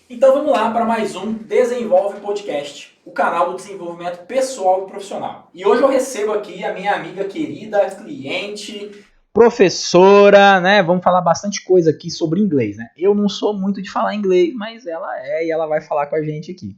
Então vamos lá para mais um Desenvolve Podcast, o canal do desenvolvimento pessoal e profissional. E hoje eu recebo aqui a minha amiga querida, cliente, professora, né? Vamos falar bastante coisa aqui sobre inglês, né? Eu não sou muito de falar inglês, mas ela é e ela vai falar com a gente aqui,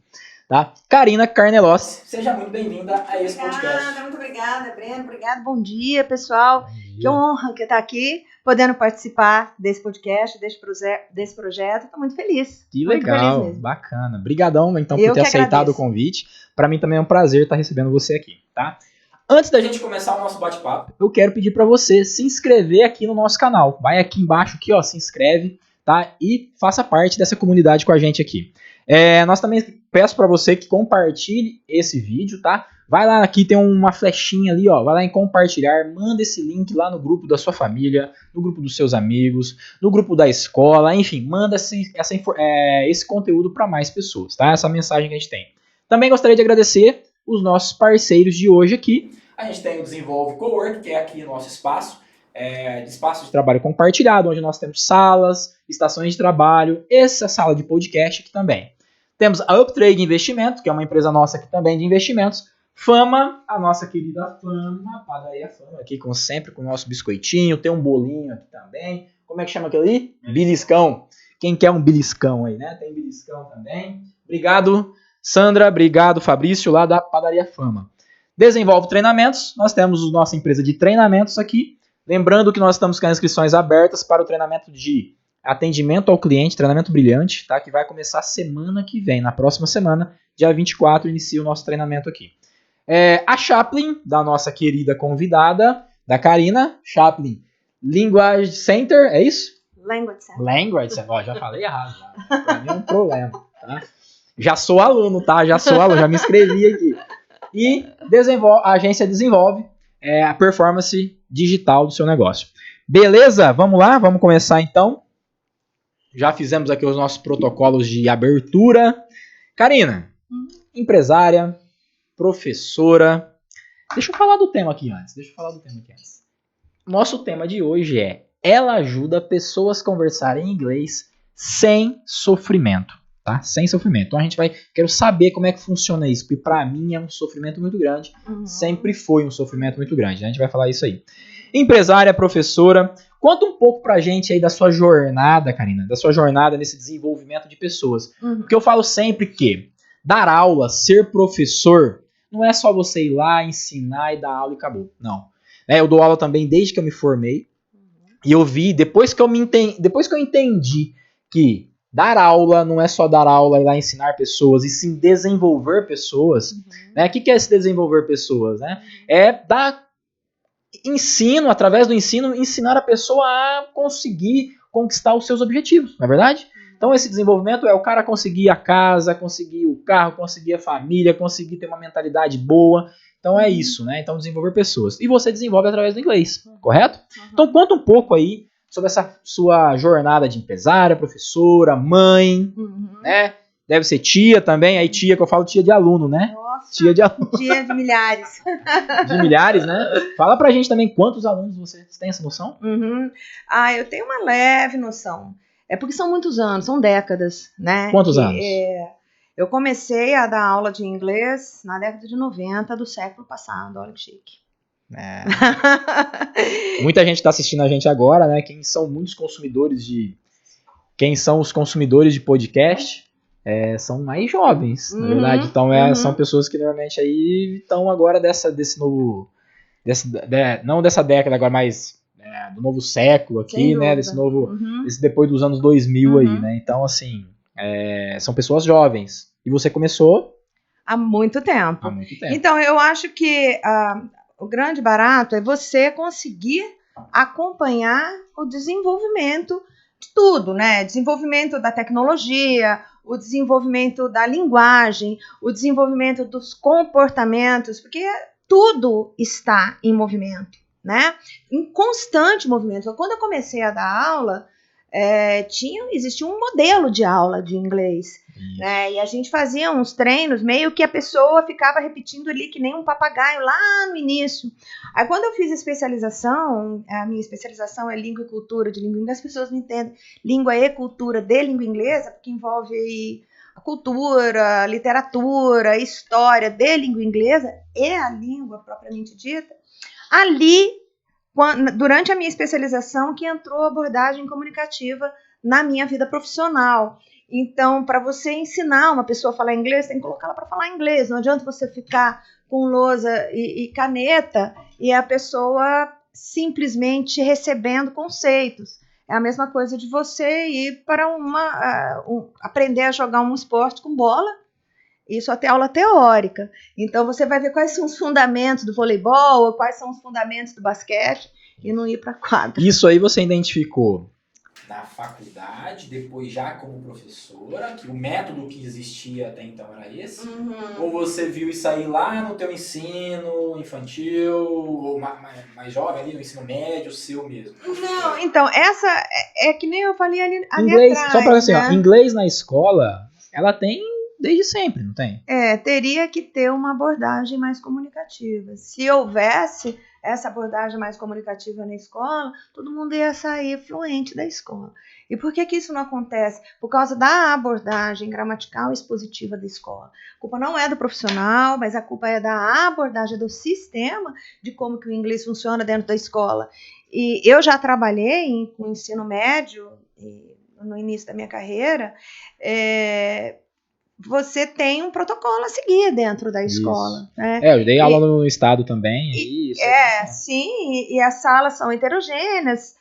tá? Karina Carnelossi, seja muito bem-vinda a esse podcast. Muito obrigada, Breno. Obrigada, bom dia, pessoal. Bom dia. Que honra que estar aqui, podendo participar desse podcast, desse projeto. Estou muito feliz. Que muito legal, feliz mesmo. bacana. Brigadão, então, Eu por ter que aceitado agradeço. o convite. Para mim também é um prazer estar recebendo você aqui, tá? Antes da gente começar o nosso bate-papo, eu quero pedir para você se inscrever aqui no nosso canal. Vai aqui embaixo, aqui, ó, se inscreve, tá? E faça parte dessa comunidade com a gente aqui. Nós também peço para você que compartilhe esse vídeo, tá? Vai lá, aqui tem uma flechinha ali, ó. Vai lá em compartilhar, manda esse link lá no grupo da sua família, no grupo dos seus amigos, no grupo da escola, enfim, manda esse conteúdo para mais pessoas, tá? Essa mensagem que a gente tem. Também gostaria de agradecer os nossos parceiros de hoje aqui. A gente tem o Desenvolve Cowork, que é aqui o nosso espaço, espaço de trabalho compartilhado, onde nós temos salas, estações de trabalho, essa sala de podcast aqui também. Temos a UpTrade Investimento, que é uma empresa nossa aqui também de investimentos. Fama, a nossa querida Fama, Padaria Fama, aqui sempre com o nosso biscoitinho, tem um bolinho aqui também. Como é que chama aquele ali? Beliscão. Quem quer um beliscão aí, né? Tem beliscão também. Obrigado, Sandra. Obrigado, Fabrício, lá da Padaria Fama. Desenvolve treinamentos. Nós temos a nossa empresa de treinamentos aqui. Lembrando que nós estamos com as inscrições abertas para o treinamento de atendimento ao cliente, treinamento brilhante, tá? Que vai começar semana que vem, na próxima semana, dia 24, inicia o nosso treinamento aqui. A Chaplin, da nossa querida convidada, da Karina, Chaplin Language Center, é isso? Language Center. Language Center, ó, já falei errado, já. Pra mim é um problema, tá? Já sou aluno, tá? Já me inscrevi aqui. E a agência desenvolve a performance digital do seu negócio. Beleza? Vamos lá? Vamos começar então. Já fizemos aqui os nossos protocolos de abertura. Karina, empresária, professora. Deixa eu falar do tema aqui antes. Nosso tema de hoje é: ela ajuda pessoas a conversarem em inglês sem sofrimento, tá? Sem sofrimento. Então quero saber como é que funciona isso, porque para mim é um sofrimento muito grande. Sempre foi um sofrimento muito grande. A gente vai falar isso aí. Empresária, professora, conta um pouco pra gente aí da sua jornada, Karina, da sua jornada nesse desenvolvimento de pessoas. Porque eu falo sempre que dar aula, ser professor, não é só você ir lá, ensinar e dar aula e acabou. Não. Eu dou aula também desde que eu me formei. E eu vi, depois que eu entendi que dar aula não é só dar aula e lá ensinar pessoas, e sim desenvolver pessoas. Né? O que é esse desenvolver pessoas? Né? É dar ensino, através do ensino, ensinar a pessoa a conseguir conquistar os seus objetivos, não é verdade? Então esse desenvolvimento é o cara conseguir a casa, conseguir o carro, conseguir a família, conseguir ter uma mentalidade boa. Então é isso, né? Então desenvolver pessoas. E você desenvolve através do inglês, correto? Então conta um pouco aí sobre essa sua jornada de empresária, professora, mãe, né? Deve ser tia também, aí tia que eu falo tia de aluno, né? Nossa, tia de aluno. Tia de milhares. De milhares, né? Fala pra gente também quantos alunos você tem essa noção? Eu tenho uma leve noção. É porque são muitos anos, são décadas, né? Quantos anos? Eu comecei a dar aula de inglês na década de 90 do século passado, olha que chique. Muita gente está assistindo a gente agora, né? Quem são os consumidores de podcast são mais jovens, na verdade. Então são pessoas que normalmente aí estão agora não dessa década agora, mas do novo século aqui, né? Desse depois dos anos 2000 aí, né? Então assim, são pessoas jovens. E você começou há muito tempo. Então eu acho que o grande barato é você conseguir acompanhar o desenvolvimento de tudo, né? Desenvolvimento da tecnologia, o desenvolvimento da linguagem, o desenvolvimento dos comportamentos, porque tudo está em movimento, né? Em constante movimento. Quando eu comecei a dar aula, existia um modelo de aula de inglês. né? E a gente fazia uns treinos, meio que a pessoa ficava repetindo ali que nem um papagaio lá no início. Aí quando eu fiz a especialização, a minha especialização é língua e cultura de língua inglesa, as pessoas não entendem língua e cultura de língua inglesa, porque envolve aí a cultura, a literatura, a história de língua inglesa e a língua propriamente dita. Ali, durante a minha especialização, que entrou a abordagem comunicativa na minha vida profissional. Então, para você ensinar uma pessoa a falar inglês, tem que colocá-la para falar inglês. Não adianta você ficar com lousa e caneta e a pessoa simplesmente recebendo conceitos. É a mesma coisa de você ir para aprender a jogar um esporte com bola. Isso até aula teórica. Então, você vai ver quais são os fundamentos do voleibol, quais são os fundamentos do basquete, e não ir para a quadra. Isso aí você identificou na faculdade, depois já como professora, que o método que existia até então era esse? Ou você viu isso aí lá no teu ensino infantil, ou mais jovem ali, no ensino médio, seu mesmo? Não, então, essa é que nem eu falei ali inglês, atrás, só para assim, né? Inglês na escola, ela tem desde sempre, não tem? Teria que ter uma abordagem mais comunicativa. Se houvesse essa abordagem mais comunicativa na escola, todo mundo ia sair fluente da escola. E por que isso não acontece? Por causa da abordagem gramatical e expositiva da escola. A culpa não é do profissional, mas a culpa é da abordagem do sistema de como que o inglês funciona dentro da escola. E eu já trabalhei com ensino médio no início da minha carreira, você tem um protocolo a seguir dentro da escola. Né? Eu dei aula no estado também. Sim, e as salas são heterogêneas.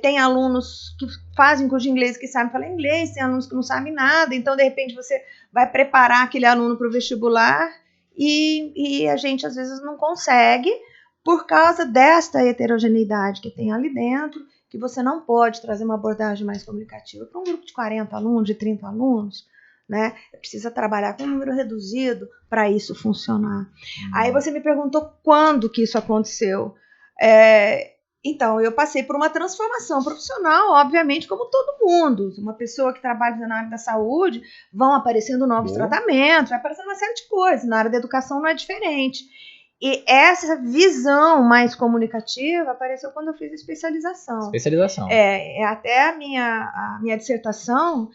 Tem alunos que fazem curso de inglês que sabem falar inglês, tem alunos que não sabem nada. Então, de repente, você vai preparar aquele aluno para o vestibular e a gente, às vezes, não consegue por causa desta heterogeneidade que tem ali dentro, que você não pode trazer uma abordagem mais comunicativa para um grupo de 40 alunos, de 30 alunos. Né? Precisa trabalhar com um número reduzido para isso funcionar. Aí você me perguntou quando que isso aconteceu. Então, eu passei por uma transformação profissional, obviamente, como todo mundo. Uma pessoa que trabalha na área da saúde, vão aparecendo novos tratamentos, vai aparecendo uma série de coisas. Na área da educação não é diferente. E essa visão mais comunicativa apareceu quando eu fiz a especialização. Até a minha dissertação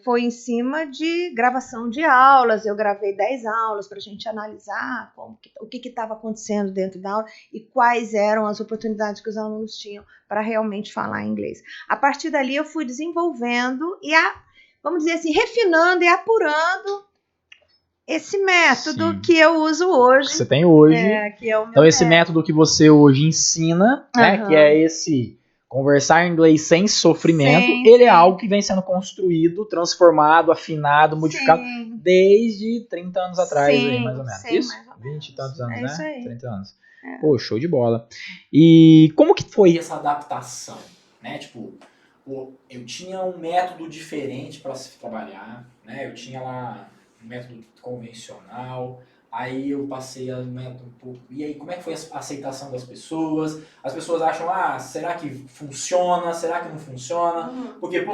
foi em cima de gravação de aulas. Eu gravei 10 aulas para a gente analisar o que estava acontecendo dentro da aula e quais eram as oportunidades que os alunos tinham para realmente falar inglês. A partir dali eu fui desenvolvendo e, vamos dizer assim, refinando e apurando esse método que eu uso hoje. Que você tem hoje. Que é o meu então, esse método que você hoje ensina, né, que é esse conversar inglês sem sofrimento, ele é algo que vem sendo construído, transformado, afinado, modificado desde 30 anos atrás, aí, mais ou menos. Isso? 20 e tantos anos, né? Isso aí. 30 anos. Pô, show de bola. E como que foi essa adaptação, né? Tipo, eu tinha um método diferente para se trabalhar, né? Eu tinha lá um método convencional, aí eu passei a método um pouco. E aí, como é que foi a aceitação das pessoas? As pessoas acham, será que funciona? Será que não funciona? Porque,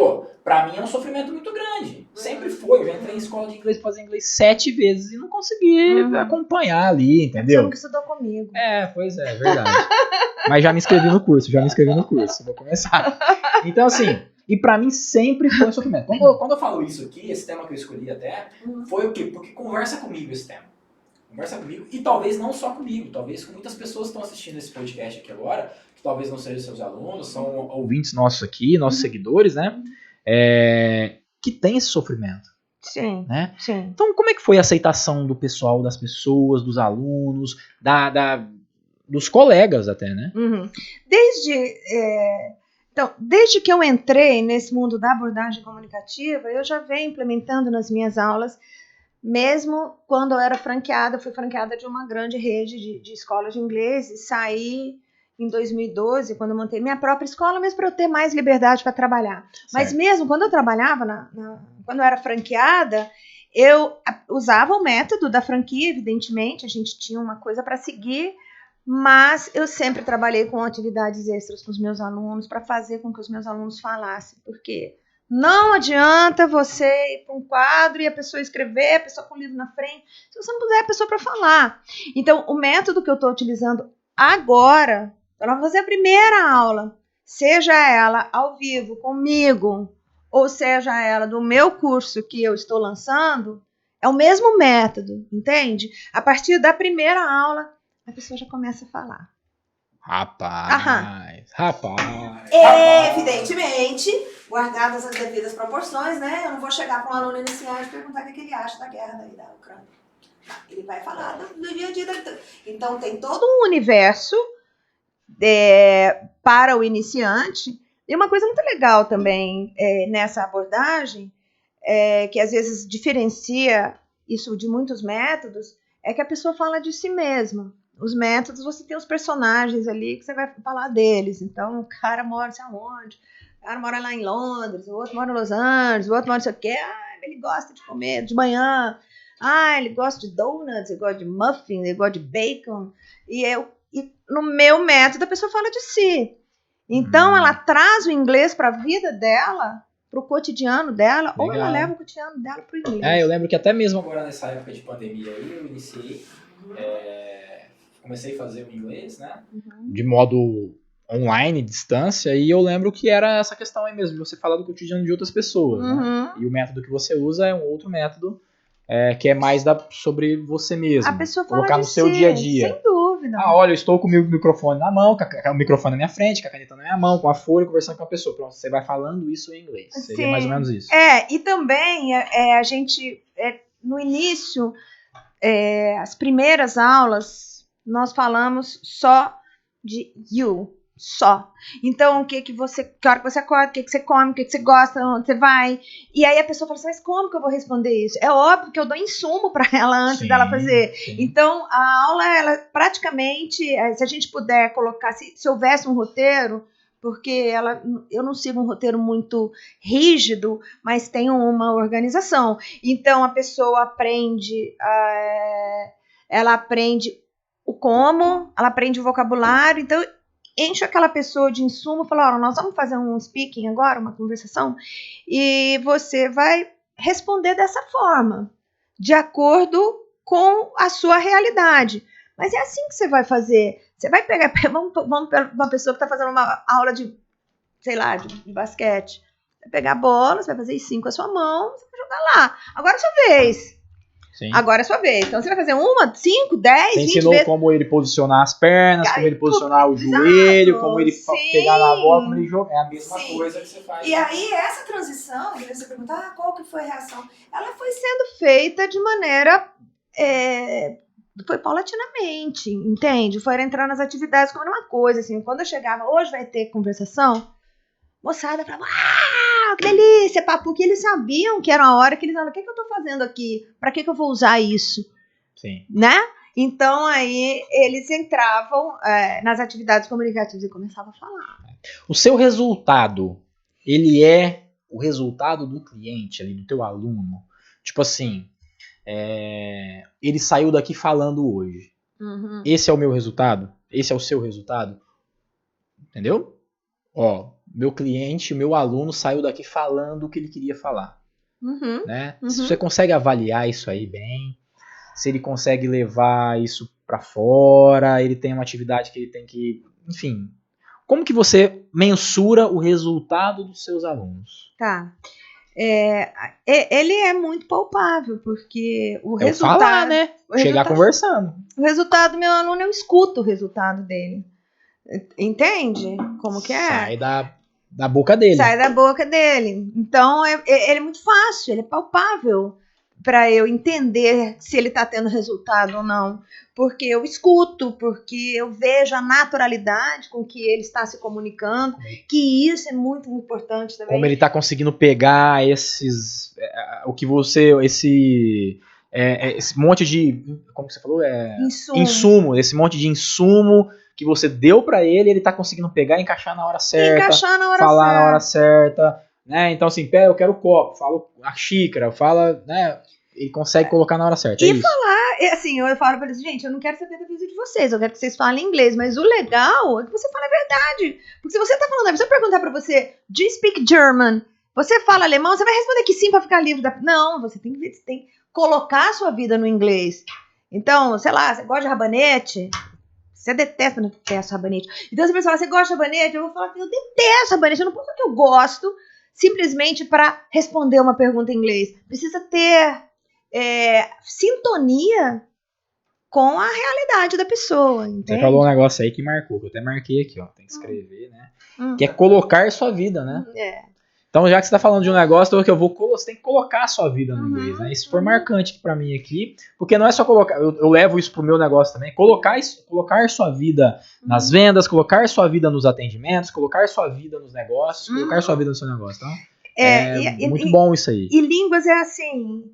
pra mim é um sofrimento muito grande. Sempre foi. Eu já entrei em escola de inglês pra fazer inglês 7 vezes e não consegui acompanhar ali, entendeu? Você nunca estudou comigo. Pois é, verdade. Mas já me inscrevi no curso, vou começar. Então, assim, e pra mim sempre foi um sofrimento. Quando eu falo isso aqui, esse tema que eu escolhi até, foi o quê? Porque conversa comigo esse tema. Conversa comigo, e talvez não só comigo, talvez com muitas pessoas que estão assistindo esse podcast aqui agora, que talvez não sejam seus alunos, são ouvintes nossos aqui, nossos seguidores, né? Que tem esse sofrimento. Sim, né? Sim. Então, como é que foi a aceitação do pessoal, das pessoas, dos alunos, dos colegas até, né? Desde que eu entrei nesse mundo da abordagem comunicativa, eu já venho implementando nas minhas aulas. Mesmo quando eu era franqueada, fui franqueada de uma grande rede de escolas de inglês e saí em 2012, quando eu montei minha própria escola, mesmo para eu ter mais liberdade para trabalhar. Certo. Mas mesmo quando eu trabalhava, quando eu era franqueada, eu usava o método da franquia, evidentemente, a gente tinha uma coisa para seguir, mas eu sempre trabalhei com atividades extras com os meus alunos para fazer com que os meus alunos falassem, porque Não adianta você ir para um quadro e a pessoa escrever, a pessoa com o livro na frente, se você não puser a pessoa para falar. Então, o método que eu estou utilizando agora, ela vai fazer a primeira aula, seja ela ao vivo comigo, ou seja ela do meu curso que eu estou lançando, é o mesmo método, entende? A partir da primeira aula, a pessoa já começa a falar. Rapaz. Evidentemente, guardadas as devidas proporções, né? Eu não vou chegar para um aluno iniciante e perguntar o que ele acha da guerra da Ucrânia. Ele vai falar do dia a dia dele. Então, tem todo um universo para o iniciante. E uma coisa muito legal também nessa abordagem, que às vezes diferencia isso de muitos métodos, é que a pessoa fala de si mesma. Os métodos, você tem os personagens ali que você vai falar deles. Então, o cara mora não sei aonde, o cara mora lá em Londres, o outro mora em Los Angeles, o outro mora não sei o quê. Ele gosta de comer de manhã. Ele gosta de donuts, ele gosta de muffin, ele gosta de bacon. E no meu método, a pessoa fala de si. Então, ela traz o inglês para a vida dela, para o cotidiano dela, legal. Ou ela leva o cotidiano dela para o inglês. Eu lembro que até mesmo agora nessa época de pandemia aí, eu iniciei, comecei a fazer o inglês, né? De modo online, distância, e eu lembro que era essa questão aí mesmo, de você falar do cotidiano de outras pessoas, né? E o método que você usa é um outro método, que é mais sobre você mesmo. A pessoa fala colocar no seu dia a dia. Sem dúvida. Olha, eu estou com o microfone na mão, com o microfone na minha frente, com a caneta na minha mão, com a folha, conversando com a pessoa. Pronto, você vai falando isso em inglês. Sim. Seria mais ou menos isso. E também a gente, no início, as primeiras aulas, nós falamos só de you. Só. Então, que hora que você acorda, o que você come, o que você gosta, onde você vai. E aí a pessoa fala assim, mas como que eu vou responder isso? É óbvio que eu dou insumo para ela antes dela fazer. Sim. Então, a aula, ela praticamente, se a gente puder colocar, se houvesse um roteiro, porque eu não sigo um roteiro muito rígido, mas tem uma organização. Então, a pessoa aprende, ela aprende o como, ela aprende o vocabulário, então enche aquela pessoa de insumo, fala, nós vamos fazer um speaking agora, uma conversação, e você vai responder dessa forma, de acordo com a sua realidade. Mas é assim que você vai fazer. Você vai pegar, vamos para uma pessoa que está fazendo uma aula de, sei lá, de basquete. Você vai pegar a bola, você vai fazer 5 com a sua mão, você vai jogar lá. Agora é a sua vez. Sim. Agora é a sua vez. Então, você vai fazer 1, 5, 10, 20 ensinou vezes. Como ele posicionar as pernas, como ele posicionar o joelho, como ele pegar na bola, como ele jogar. É a mesma coisa que você faz. E aí, essa transição, você pergunta, qual que foi a reação? Ela foi sendo feita de maneira... foi paulatinamente, entende? Foi entrar nas atividades como uma coisa, assim. Quando eu chegava, hoje vai ter conversação, moçada falava, que delícia, papo, que eles sabiam que era a hora que eles falavam, o que eu tô fazendo aqui? Pra que eu vou usar isso? Sim. Né? Então, aí, eles entravam nas atividades comunicativas e começavam a falar. O seu resultado, ele é o resultado do cliente, ali, do teu aluno? Tipo assim, ele saiu daqui falando hoje. Uhum. Esse é o meu resultado? Esse é o seu resultado? Entendeu? Meu cliente, meu aluno saiu daqui falando o que ele queria falar. Uhum. Né? Uhum. Se você consegue avaliar isso aí bem, se ele consegue levar isso para fora, ele tem uma atividade que ele tem que... Enfim, como que você mensura o resultado dos seus alunos? Tá. Ele é muito palpável, porque o resultado... falar, né? Chegar conversando. O resultado do meu aluno, eu escuto o resultado dele. Entende como que é? Sai da boca dele. Sai da boca dele. Então, ele é muito fácil, ele é palpável para eu entender se ele está tendo resultado ou não. Porque eu escuto, porque eu vejo a naturalidade com que ele está se comunicando, que isso é muito, muito importante também. Como ele está conseguindo pegar esse monte de, como você falou, insumo, esse monte de insumo que você deu para ele está conseguindo pegar e encaixar na hora certa, falar na hora certa, né? Então assim, eu quero o copo, fala a xícara, fala, né? Ele consegue colocar na hora certa. E falar, assim, eu falo para eles, gente, eu não quero saber da vida de vocês, eu quero que vocês falem inglês, mas o legal é que você fale a verdade. Porque se você tá falando, se eu perguntar para você, do you speak German? Você fala alemão, você vai responder que sim para ficar livre da... Não, você tem que colocar a sua vida no inglês. Então, sei lá, você gosta de rabanete? Você detesta, não detesta rabanete. Então, se você fala, você gosta de rabanete? Eu vou falar, eu detesto rabanete. Eu não posso falar que eu gosto simplesmente para responder uma pergunta em inglês. Precisa ter sintonia com a realidade da pessoa, entende? Você falou um negócio aí que marcou, que eu até marquei aqui, ó. Tem que escrever, né? Que é colocar sua vida, né? Então, já que você tá falando de um negócio, você tem que colocar a sua vida no inglês, né? Isso foi marcante pra mim aqui, porque não é só colocar, eu levo isso pro meu negócio também, colocar sua vida nas vendas, colocar sua vida nos atendimentos, colocar sua vida nos negócios, colocar sua vida no seu negócio, tá? Muito bom isso aí. E línguas é assim,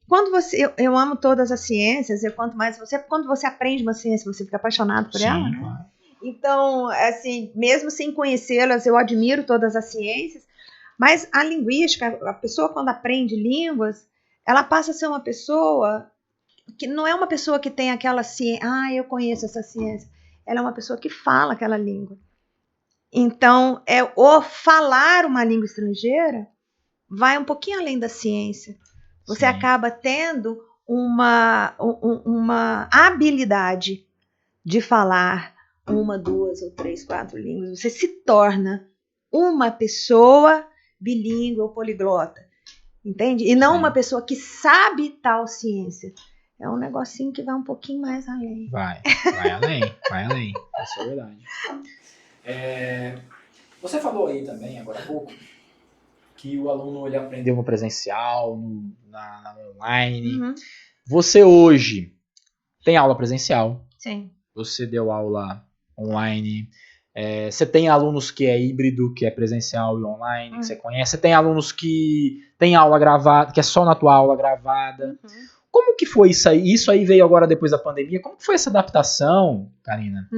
quando eu amo todas as ciências, e quando você aprende uma ciência, você fica apaixonado por ela, né? Claro. Então, assim, mesmo sem conhecê-las, eu admiro todas as ciências, mas a linguística, a pessoa quando aprende línguas, ela passa a ser uma pessoa que não é uma pessoa que tem aquela ciência, eu conheço essa ciência, ela é uma pessoa que fala aquela língua. Então, o falar uma língua estrangeira vai um pouquinho além da ciência. Você acaba tendo uma habilidade de falar 1, 2 ou 3, 4 línguas. Você se torna uma pessoa bilíngue ou poliglota, entende? E não uma pessoa que sabe tal ciência. É um negocinho que vai um pouquinho mais além. Vai além. Isso é verdade. Você falou aí também, agora há pouco, que o aluno ele aprendeu no presencial, na online. Você hoje tem aula presencial? Sim. Você deu aula online? Você tem alunos que é híbrido, que é presencial e online, que você conhece? Você tem alunos que tem aula gravada, que é só na tua aula gravada? Como que foi isso aí? Isso aí veio agora depois da pandemia. Como que foi essa adaptação, Karina?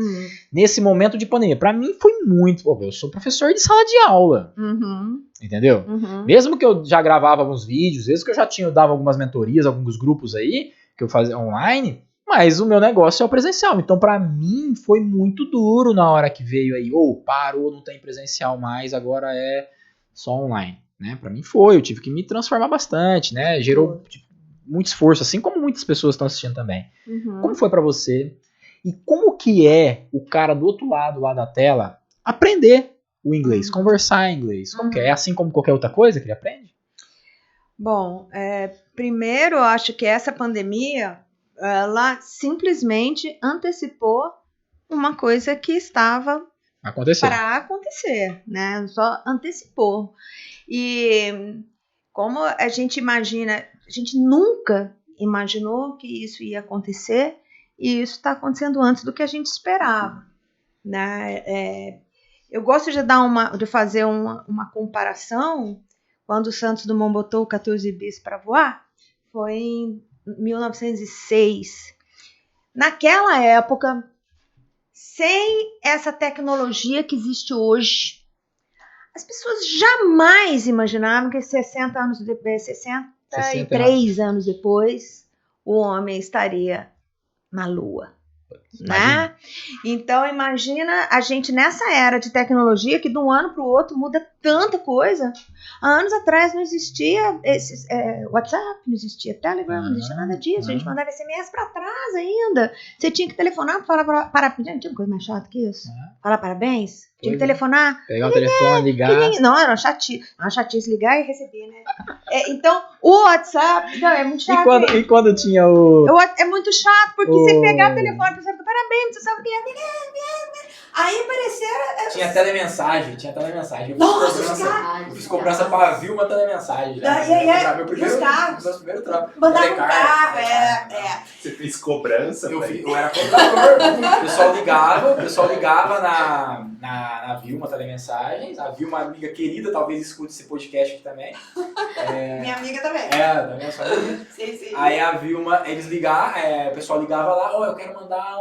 Nesse momento de pandemia? Pra mim foi muito... eu sou professor de sala de aula. Entendeu? Mesmo que eu já gravava alguns vídeos, mesmo que eu já dava algumas mentorias, alguns grupos aí, que eu fazia online, mas o meu negócio é o presencial. Então, pra mim, foi muito duro na hora que veio aí. Parou, não tem presencial mais, agora é só online. Né? Pra mim foi, eu tive que me transformar bastante, né? Gerou muito esforço, assim como muitas pessoas estão assistindo também. Como foi pra você? E como que é o cara do outro lado lá da tela aprender o inglês, conversar em inglês? Como que é? É assim como qualquer outra coisa que ele aprende? Bom, primeiro eu acho que essa pandemia ela simplesmente antecipou uma coisa que estava para acontecer, né? Só antecipou. E como a gente imagina, a gente nunca imaginou que isso ia acontecer, e isso está acontecendo antes do que a gente esperava, né? Eu gosto de fazer uma comparação. Quando o Santos Dumont botou o 14 bis para voar, foi em 1906. Naquela época, sem essa tecnologia que existe hoje, as pessoas jamais imaginavam que 63 anos depois, o homem estaria na Lua. Né? Então imagina a gente nessa era de tecnologia que de um ano para o outro muda tanta coisa. Há anos atrás não existia WhatsApp, não existia Telegram, não existia nada disso. A gente mandava SMS para trás ainda. Você tinha que telefonar para falar parabéns. Tinha coisa mais chata que isso? Falar parabéns? Tinha que telefonar. Pegar o telefone, ligar. Não, era uma chatice ligar e receber, né? Então, o WhatsApp é muito chato. E quando tinha é muito chato, porque você pegar o telefone, você fala, parabéns, você sabe o que é. Aí apareceram... Tinha telemensagem. Nossa, eu fiz cobrança pra Vilma telemensagem. Meu primeiro trampo. Mandava um carro, Você fez cobrança? Eu era cobrador. O pessoal ligava na Vilma telemensagens. A Vilma, amiga querida, talvez escute esse podcast aqui também. Minha amiga também. Também é sua amiga. Sim. Aí a Vilma, o pessoal ligava lá, eu quero mandar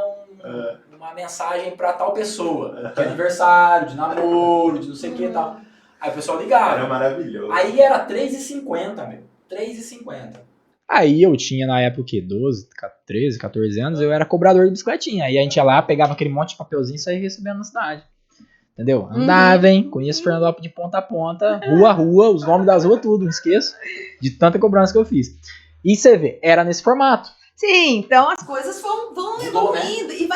uma mensagem pra tal pessoa, de aniversário, de namoro, de não sei o que e tal. Aí o pessoal ligava. Era maravilhoso. Aí era R$3,50, meu. R$3,50. Aí eu tinha na época o quê? 13, 14 anos, eu era cobrador de bicicletinha. Aí a gente ia lá, pegava aquele monte de papelzinho e saía recebendo na cidade. Entendeu? Andava, hein? Conheço Fernandópolis de ponta a ponta, rua a rua, os nomes das ruas, tudo, não esqueço. De tanta cobrança que eu fiz. E você vê, era nesse formato. Sim, então as coisas vão Mudou, evoluindo. né?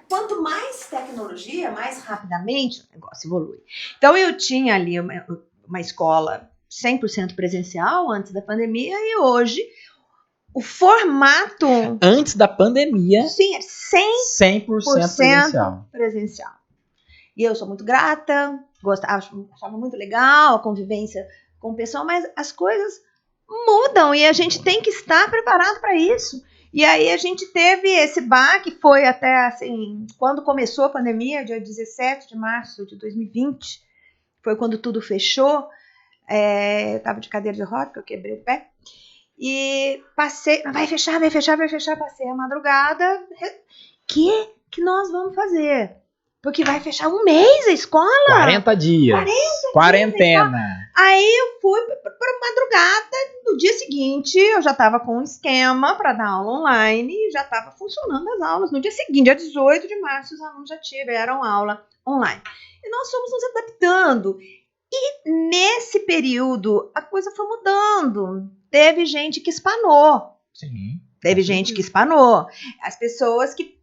Quanto mais tecnologia, mais rapidamente o negócio evolui. Então eu tinha ali uma escola 100% presencial antes da pandemia e hoje o formato... Antes da pandemia, sim, é 100% presencial. E eu sou muito grata, achava muito legal a convivência com o pessoal, mas as coisas mudam e a gente tem que estar preparado para isso. E aí a gente teve esse baque, foi até assim, quando começou a pandemia, dia 17 de março de 2020, foi quando tudo fechou. Eu estava de cadeira de rodas, porque eu quebrei o pé. E passei, vai fechar, passei a madrugada. Que nós vamos fazer? Porque vai fechar um mês a escola. 40 dias. Quarentena. Aí eu fui para madrugada. No dia seguinte, eu já estava com um esquema para dar aula online. E já estava funcionando as aulas. No dia seguinte, dia 18 de março, os alunos já tiveram aula online. E nós fomos nos adaptando. E nesse período, a coisa foi mudando. Teve gente que espanou. Sim. Teve gente que espanou. As pessoas que...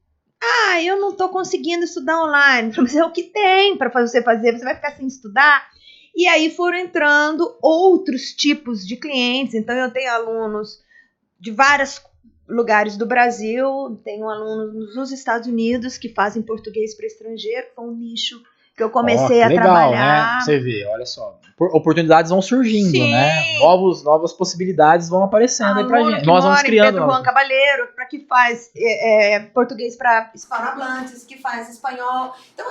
eu não estou conseguindo estudar online. Mas é o que tem para você fazer. Você vai ficar sem estudar? E aí foram entrando outros tipos de clientes. Então, eu tenho alunos de vários lugares do Brasil. Tenho alunos nos Estados Unidos que fazem português para estrangeiro. Foi um nicho que eu comecei a trabalhar. Né? Você vê, olha só. Oportunidades vão surgindo, sim, né? Novas possibilidades vão aparecendo aí pra gente. Nós vamos criando. Pedro Juan Cavalheiro, para que faz português para hispanohablantes, que faz espanhol. Então,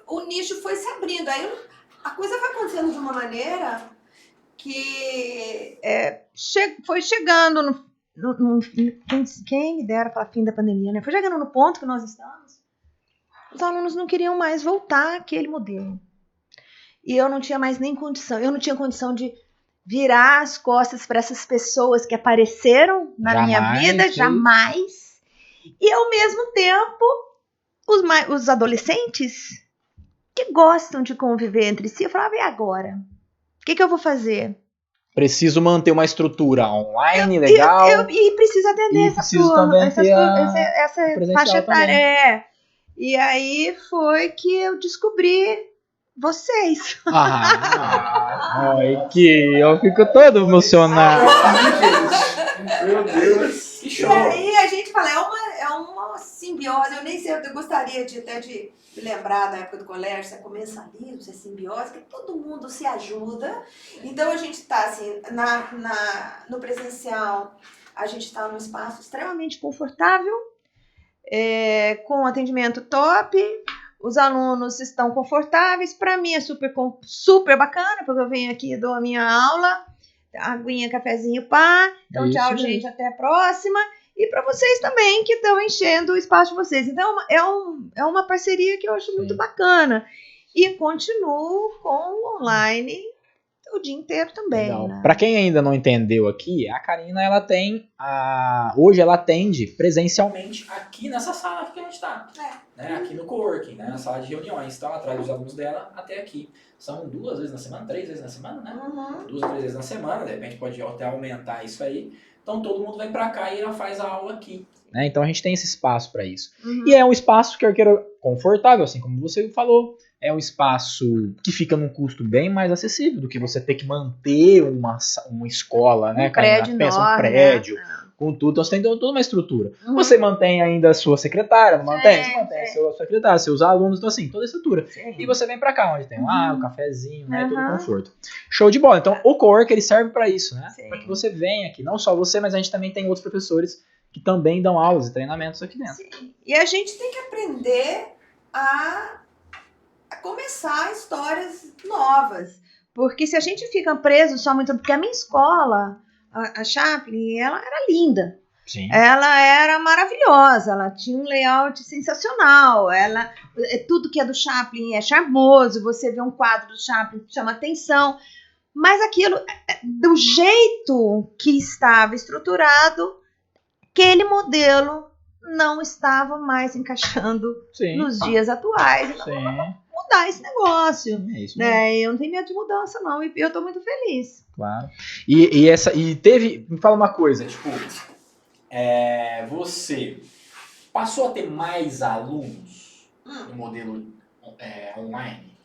o nicho foi se abrindo. Aí a coisa vai acontecendo de uma maneira que foi chegando quem me dera falar fim da pandemia, né? Foi chegando no ponto que nós estamos. Os alunos não queriam mais voltar àquele modelo. E eu não tinha mais nem condição. Eu não tinha condição de virar as costas para essas pessoas que apareceram na minha vida, jamais. E, ao mesmo tempo, os adolescentes que gostam de conviver entre si, eu falava, e agora? O que eu vou fazer? Preciso manter uma estrutura online legal. E preciso atender essa faixa etária. E aí foi que eu descobri vocês. Eu fico todo emocionado. Meu Deus. Que show. E aí a gente fala, é uma simbiose. Eu nem sei, eu gostaria de lembrar da época do colégio, é comensalismo, é simbiose, que todo mundo se ajuda. Então a gente está assim, no presencial, a gente está num espaço extremamente confortável. Com atendimento top, os alunos estão confortáveis, para mim é super bacana, porque eu venho aqui e dou a minha aula, aguinha, cafezinho, pá, então isso, tchau gente, até a próxima, e para vocês também que estão enchendo o espaço de vocês, então é uma parceria que eu acho muito bacana, e continuo com o online o dia inteiro também. Né? Para quem ainda não entendeu aqui, a Karina hoje ela atende presencialmente aqui nessa sala que a gente está, né? Aqui no coworking, né? Na sala de reuniões, então ela traz os alunos dela até aqui. São 2 vezes na semana, 3 vezes na semana, né? 2 ou 3 vezes na semana, de repente pode até aumentar isso aí. Então todo mundo vem para cá e ela faz a aula aqui. Então a gente tem esse espaço para isso. E é um espaço que eu quero confortável, assim como você falou. É um espaço que fica num custo bem mais acessível do que você ter que manter uma escola, né? Um prédio, né? Com tudo. Então você tem toda uma estrutura. Você mantém ainda a sua secretária, não mantém? Você mantém a sua secretária, seus alunos, então assim, toda a estrutura. Sim. E você vem pra cá, onde tem o cafezinho, né? Todo conforto. Show de bola. Então o cowork, ele serve pra isso, né? Pra que você venha aqui. Não só você, mas a gente também tem outros professores que também dão aulas e treinamentos aqui dentro. Sim. E a gente tem que aprender a começar histórias novas. Porque se a gente fica preso só muito... Porque a minha escola, a Chaplin, ela era linda. Sim. Ela era maravilhosa. Ela tinha um layout sensacional. Tudo que é do Chaplin é charmoso. Você vê um quadro do Chaplin que chama atenção. Mas aquilo, do jeito que estava estruturado, aquele modelo não estava mais encaixando nos dias atuais. Então, vamos mudar esse negócio. É isso, né? Eu não tenho medo de mudança, não. E eu tô muito feliz. Claro. E teve... Me fala uma coisa, tipo... Você passou a ter mais alunos no modelo online?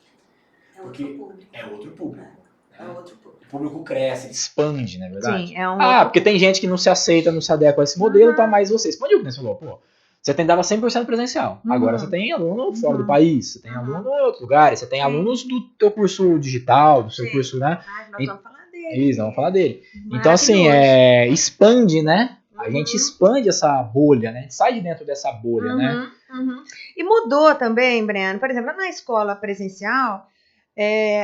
Porque é outro público. É outro público. O público cresce. Expande, na verdade. Sim, é um porque tem gente que não se aceita, não se adequa a esse modelo, tá? Mas você expandiu, que você falou, pô. Você dava 100% presencial. Agora você tem aluno fora do país, você tem aluno em outros lugares, você tem alunos do teu curso digital, do seu curso, né? Nós vamos falar dele. Isso, vamos falar dele. Então, assim, expande, né? A gente expande essa bolha, né? A gente sai de dentro dessa bolha, né? E mudou também, Breno. Por exemplo, na escola presencial,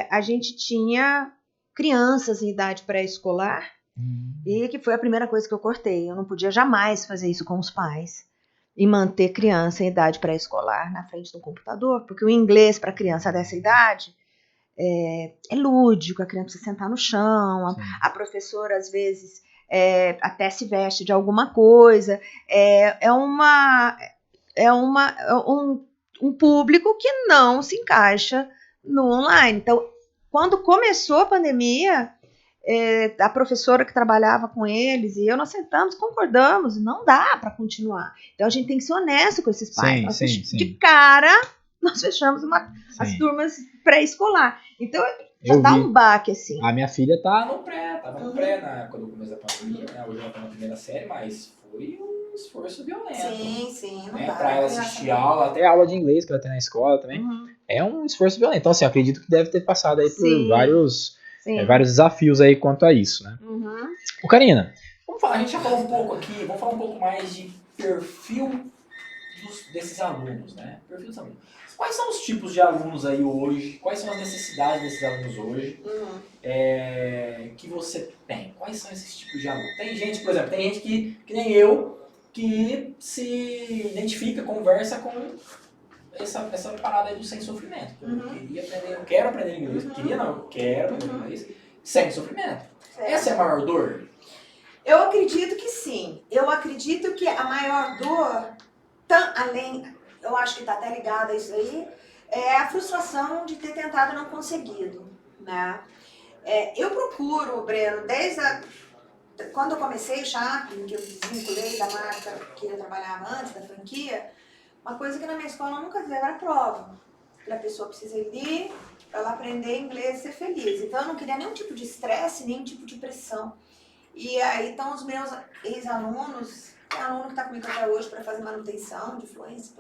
a gente tinha crianças em idade pré-escolar e que foi a primeira coisa que eu cortei. Eu não podia jamais fazer isso com os pais e manter criança em idade pré-escolar na frente do computador, porque o inglês para criança dessa idade é lúdico, a criança precisa sentar no chão, a professora às vezes até se veste de alguma coisa, um público que não se encaixa no online. Então, quando começou a pandemia, a professora que trabalhava com eles e eu, nós sentamos, concordamos, não dá para continuar. Então, a gente tem que ser honesto com esses pais. Sim. De cara, nós fechamos as turmas pré-escolar. Então, já tá um baque, assim. A minha filha tava no pré quando eu comecei a pandemia, né? Hoje ela tá na primeira série, mas foi um esforço violento. Sim, não né? dá. Pra ela assistir aula, até aula de inglês que ela tem na escola também. É um esforço violento. Então, assim, acredito que deve ter passado aí por vários desafios aí quanto a isso, né? Ô, Karina, a gente já falou um pouco aqui, vamos falar um pouco mais de perfil desses alunos, né? Perfil dos alunos. Quais são os tipos de alunos aí hoje? Quais são as necessidades desses alunos hoje que você tem? Quais são esses tipos de alunos? Tem gente, por exemplo, tem gente que nem eu, que se identifica, conversa com essa parada aí do sem sofrimento. Eu quero aprender inglês. Eu quero aprender inglês sem sofrimento. Essa é a maior dor? Eu acredito que sim. Eu acredito que a maior dor, eu acho que está até ligada a isso aí, é a frustração de ter tentado e não conseguido, né? Eu procuro, Breno, quando eu comecei Sharpling, que eu desvinculei da marca que eu trabalhava antes, da franquia, uma coisa que na minha escola eu nunca vi era a prova. A pessoa precisa ir para ela aprender inglês e ser feliz. Então eu não queria nenhum tipo de estresse, nenhum tipo de pressão. E aí estão os meus ex-alunos, tem aluno que está comigo até hoje para fazer manutenção de fluência,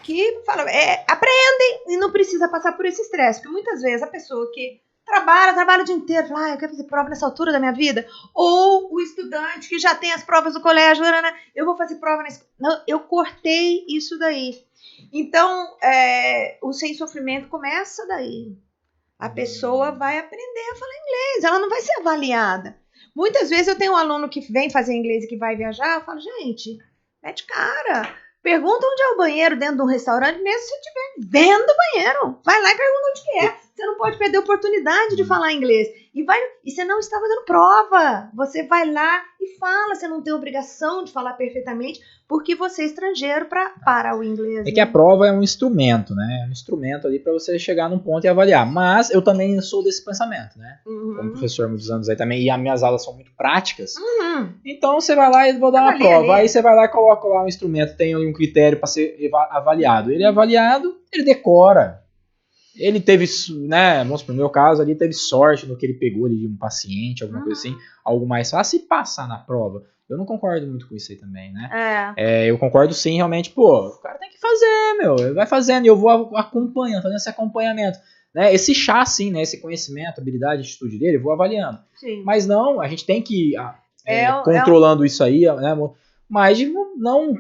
que falam, aprendem e não precisa passar por esse estresse. Porque muitas vezes a pessoa que trabalha o dia inteiro, fala, eu quero fazer prova nessa altura da minha vida, ou o estudante que já tem as provas do colégio, eu vou fazer prova nesse... Não, eu cortei isso daí. Então, o sem sofrimento começa daí. A pessoa vai aprender a falar inglês, ela não vai ser avaliada. Muitas vezes eu tenho um aluno que vem fazer inglês e que vai viajar, eu falo, gente, mete cara, pergunta onde é o banheiro dentro de um restaurante, mesmo se estiver vendo o banheiro, vai lá e pergunta onde que é. Você não pode perder a oportunidade de falar inglês. E você não está fazendo prova. Você vai lá e fala. Você não tem obrigação de falar perfeitamente porque você é estrangeiro para o inglês. É que a prova é um instrumento, né? É um instrumento ali para você chegar num ponto e avaliar. Mas eu também sou desse pensamento, né? Como professor há muitos anos aí também, e as minhas aulas são muito práticas. Então você vai lá e vou dar uma prova. Aí você vai lá e coloca lá um instrumento, tem ali um critério para ser avaliado. Ele é avaliado, ele decora. Ele teve, né, vamos supor, no meu caso ali, teve sorte no que ele pegou ali de um paciente, alguma coisa assim, algo mais fácil, e passar na prova. Eu não concordo muito com isso aí também, né? Eu concordo sim, realmente, o cara tem que fazer, ele vai fazendo, e eu vou acompanhando, fazendo esse acompanhamento. Né? Esse chá, sim, né, esse conhecimento, habilidade, atitude dele, eu vou avaliando. Sim. Mas não, a gente tem que ir controlando isso aí, né, mas de não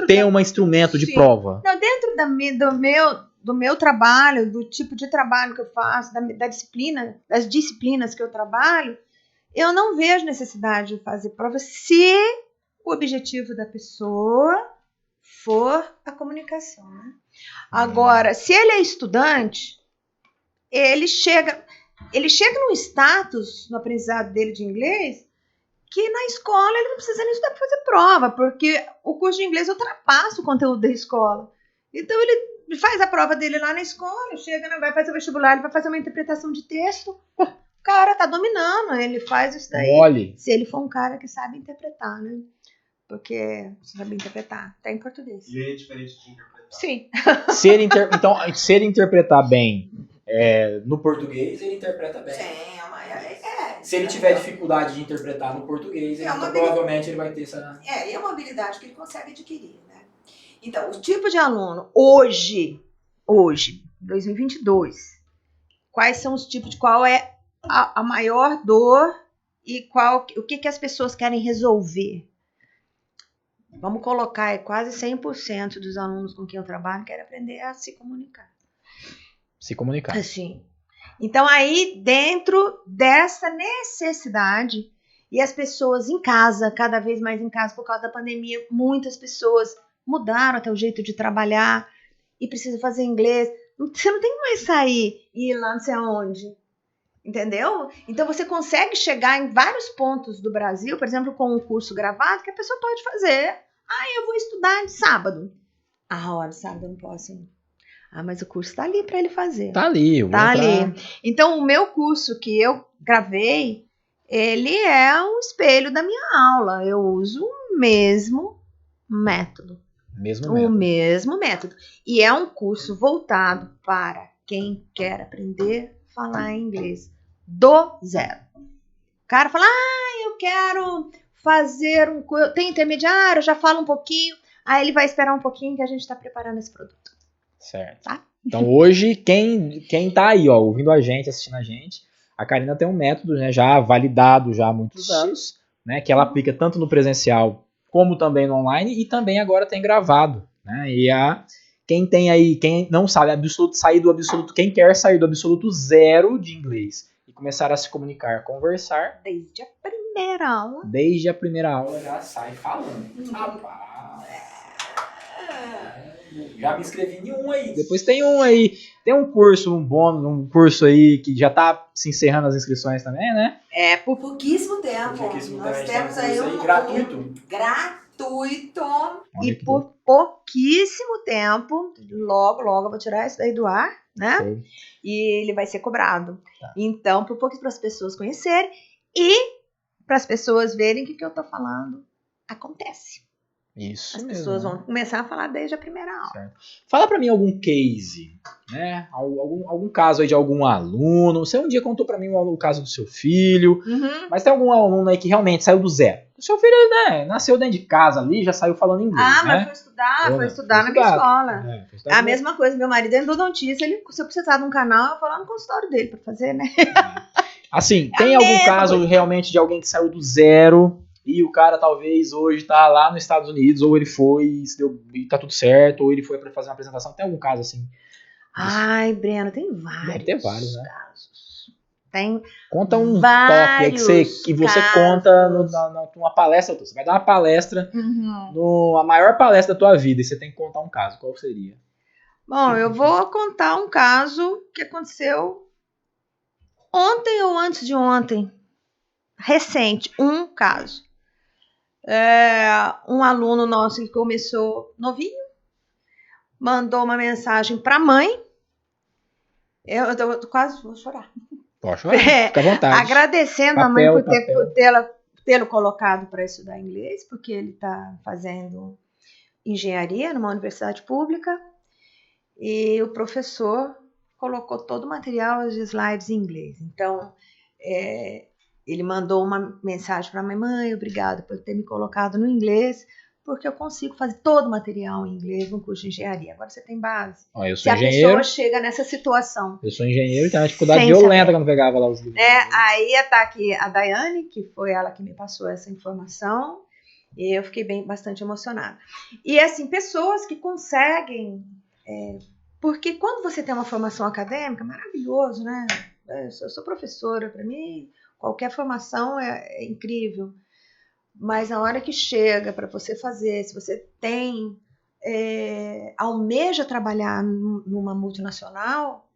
ter um instrumento de prova. Não, dentro do meu trabalho, do tipo de trabalho que eu faço, das disciplinas que eu trabalho, eu não vejo necessidade de fazer prova se o objetivo da pessoa for a comunicação. Né? Agora, se ele é estudante, ele chega num status no aprendizado dele de inglês que na escola ele não precisa nem estudar para fazer prova, porque o curso de inglês ultrapassa o conteúdo da escola. Então ele faz a prova dele lá na escola, chega, vai fazer o vestibular, ele vai fazer uma interpretação de texto. O cara tá dominando, ele faz isso daí. Olhe. Se ele for um cara que sabe interpretar, né? Porque você sabe interpretar, tá em português. E é diferente de interpretar. Sim. Então, se ele interpretar bem no português, ele interpreta bem. Sim, Se ele tiver dificuldade de interpretar no português, provavelmente ele vai ter essa... É uma habilidade que ele consegue adquirir, né? Então, o tipo de aluno, hoje, 2022, quais são os tipos, qual é a maior dor e o que as pessoas querem resolver? Vamos colocar, quase 100% dos alunos com quem eu trabalho querem aprender a se comunicar. Se comunicar. Assim. Então, aí, dentro dessa necessidade, e as pessoas em casa, cada vez mais em casa, por causa da pandemia, muitas pessoas mudaram até o jeito de trabalhar e precisam fazer inglês. Você não tem que mais sair e ir lá não sei aonde. Entendeu? Então, você consegue chegar em vários pontos do Brasil, por exemplo, com um curso gravado, que a pessoa pode fazer. Eu vou estudar de sábado. Hora de sábado eu não posso ir. Mas o curso tá ali para ele fazer. Tá ali. Tá ali. Então, o meu curso que eu gravei, ele é um espelho da minha aula. Eu uso o mesmo método. O mesmo método. E é um curso voltado para quem quer aprender a falar inglês do zero. O cara fala, eu quero fazer um curso. Tem intermediário, eu já falo um pouquinho. Aí ele vai esperar um pouquinho que a gente está preparando esse produto. Certo. Tá? Então hoje, quem tá aí, ouvindo a gente, assistindo a gente, a Karina tem um método, né, já validado já há muitos anos, né, que ela aplica tanto no presencial como também no online e também agora tem gravado, né? Quem não sabe quem quer sair do absoluto zero de inglês e começar a se comunicar, conversar desde a primeira aula, já sai falando. Já me inscrevi em um aí. Depois tem um aí, tem um curso, um bônus, um curso aí que já tá se encerrando as inscrições também, né? Por pouquíssimo tempo. Nós temos aí um gratuito. E por pouquíssimo tempo, logo eu vou tirar isso daí do ar, né? Sim. E ele vai ser cobrado. Tá. Então, por pouco para as pessoas conhecerem e para as pessoas verem que o que eu tô falando acontece. Isso As mesmo, pessoas né? vão começar a falar desde a primeira aula. Certo. Fala pra mim algum case, né? Algum caso aí de algum aluno. Você um dia contou pra mim o caso do seu filho, mas tem algum aluno aí que realmente saiu do zero. O seu filho, né, nasceu dentro de casa ali, já saiu falando inglês, né? Mas foi estudar na minha escola. A mesma coisa, meu marido é endodontista, se eu precisar de um canal, eu vou lá no consultório dele pra fazer, né? Assim, tem algum caso realmente de alguém que saiu do zero e o cara talvez hoje tá lá nos Estados Unidos, ou ele foi e tá tudo certo, ou ele foi pra fazer uma apresentação. Tem algum caso assim? Breno, tem vários. Deve ter vários, né? Casos. Tem conta um vários top que você casos. conta numa palestra. Você vai dar uma palestra, a maior palestra da tua vida, e você tem que contar um caso. Qual seria? Bom, eu vou contar um caso que aconteceu ontem ou antes de ontem. Recente, um caso. Um aluno nosso que começou novinho, mandou uma mensagem para a mãe. Eu quase vou chorar. Pode chorar, fica à vontade. Agradecendo a mãe por tê-lo colocado para estudar inglês, porque ele está fazendo engenharia numa universidade pública. E o professor colocou todo o material, os slides em inglês. Então, ele mandou uma mensagem para a mãe, obrigado por ter me colocado no inglês, porque eu consigo fazer todo o material em inglês no curso de engenharia. Agora você tem base. Eu sou Se engenheiro, a pessoa chega nessa situação. Eu sou engenheiro e tem uma dificuldade violenta quando pegava lá os livros. Aí está aqui a Daiane, que foi ela que me passou essa informação, e eu fiquei bastante emocionada. E assim, pessoas que conseguem... porque quando você tem uma formação acadêmica, maravilhoso, né? Eu sou professora, para mim... Qualquer formação é incrível, mas na hora que chega para você fazer, se você almeja trabalhar numa multinacional,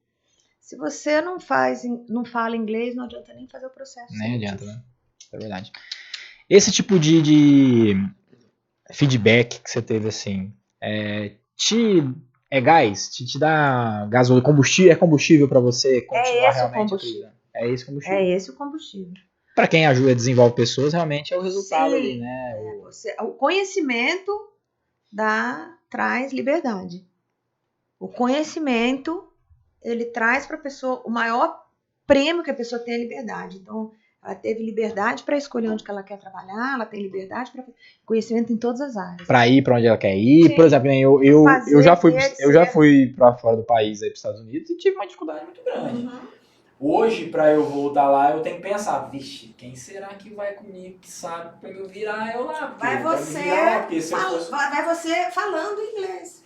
se você não fala inglês, não adianta nem fazer o processo. Nem adianta, né? É verdade. Esse tipo de feedback que você teve, assim, É gás? Te dá gasolina, combustível? É combustível para você continuar realmente utilizando? É esse o combustível. É esse o combustível. Para quem ajuda e desenvolve pessoas, realmente é o resultado Sim, ali, né? O conhecimento traz liberdade. O conhecimento, ele traz para a pessoa o maior prêmio que a pessoa tem, é liberdade. Então, ela teve liberdade para escolher onde que ela quer trabalhar, ela tem liberdade para conhecimento em todas as áreas. Para ir para onde ela quer ir. Sim. Por exemplo, eu já fui para fora do país, aí para os Estados Unidos, e tive uma dificuldade muito grande. Hoje, para eu voltar lá, eu tenho que pensar, vixe, quem será que vai comigo, que sabe, para eu virar eu lá? Vai você falando inglês.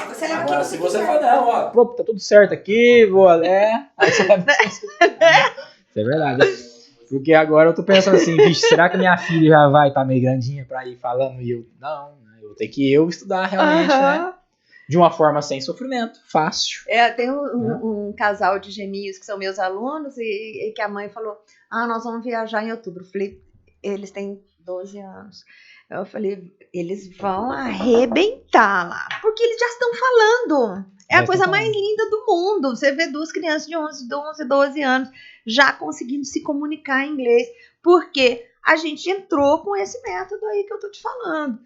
Você leva agora, aqui se você falar, não, ó, pô, tá tudo certo aqui, vou aí você vai... Isso é verdade. Porque agora eu tô pensando assim, vixe, será que minha filha já vai estar meio grandinha pra ir falando? E eu, não, eu vou ter que estudar realmente, né? De uma forma sem sofrimento, fácil. Tem um casal de gêmeos que são meus alunos e que a mãe falou, nós vamos viajar em outubro. Eu falei, eles têm 12 anos. Eu falei, eles vão arrebentar lá, porque eles já estão falando. É a coisa mais linda do mundo. Você vê duas crianças de 11, 12 anos já conseguindo se comunicar em inglês, porque a gente entrou com esse método aí que eu tô te falando.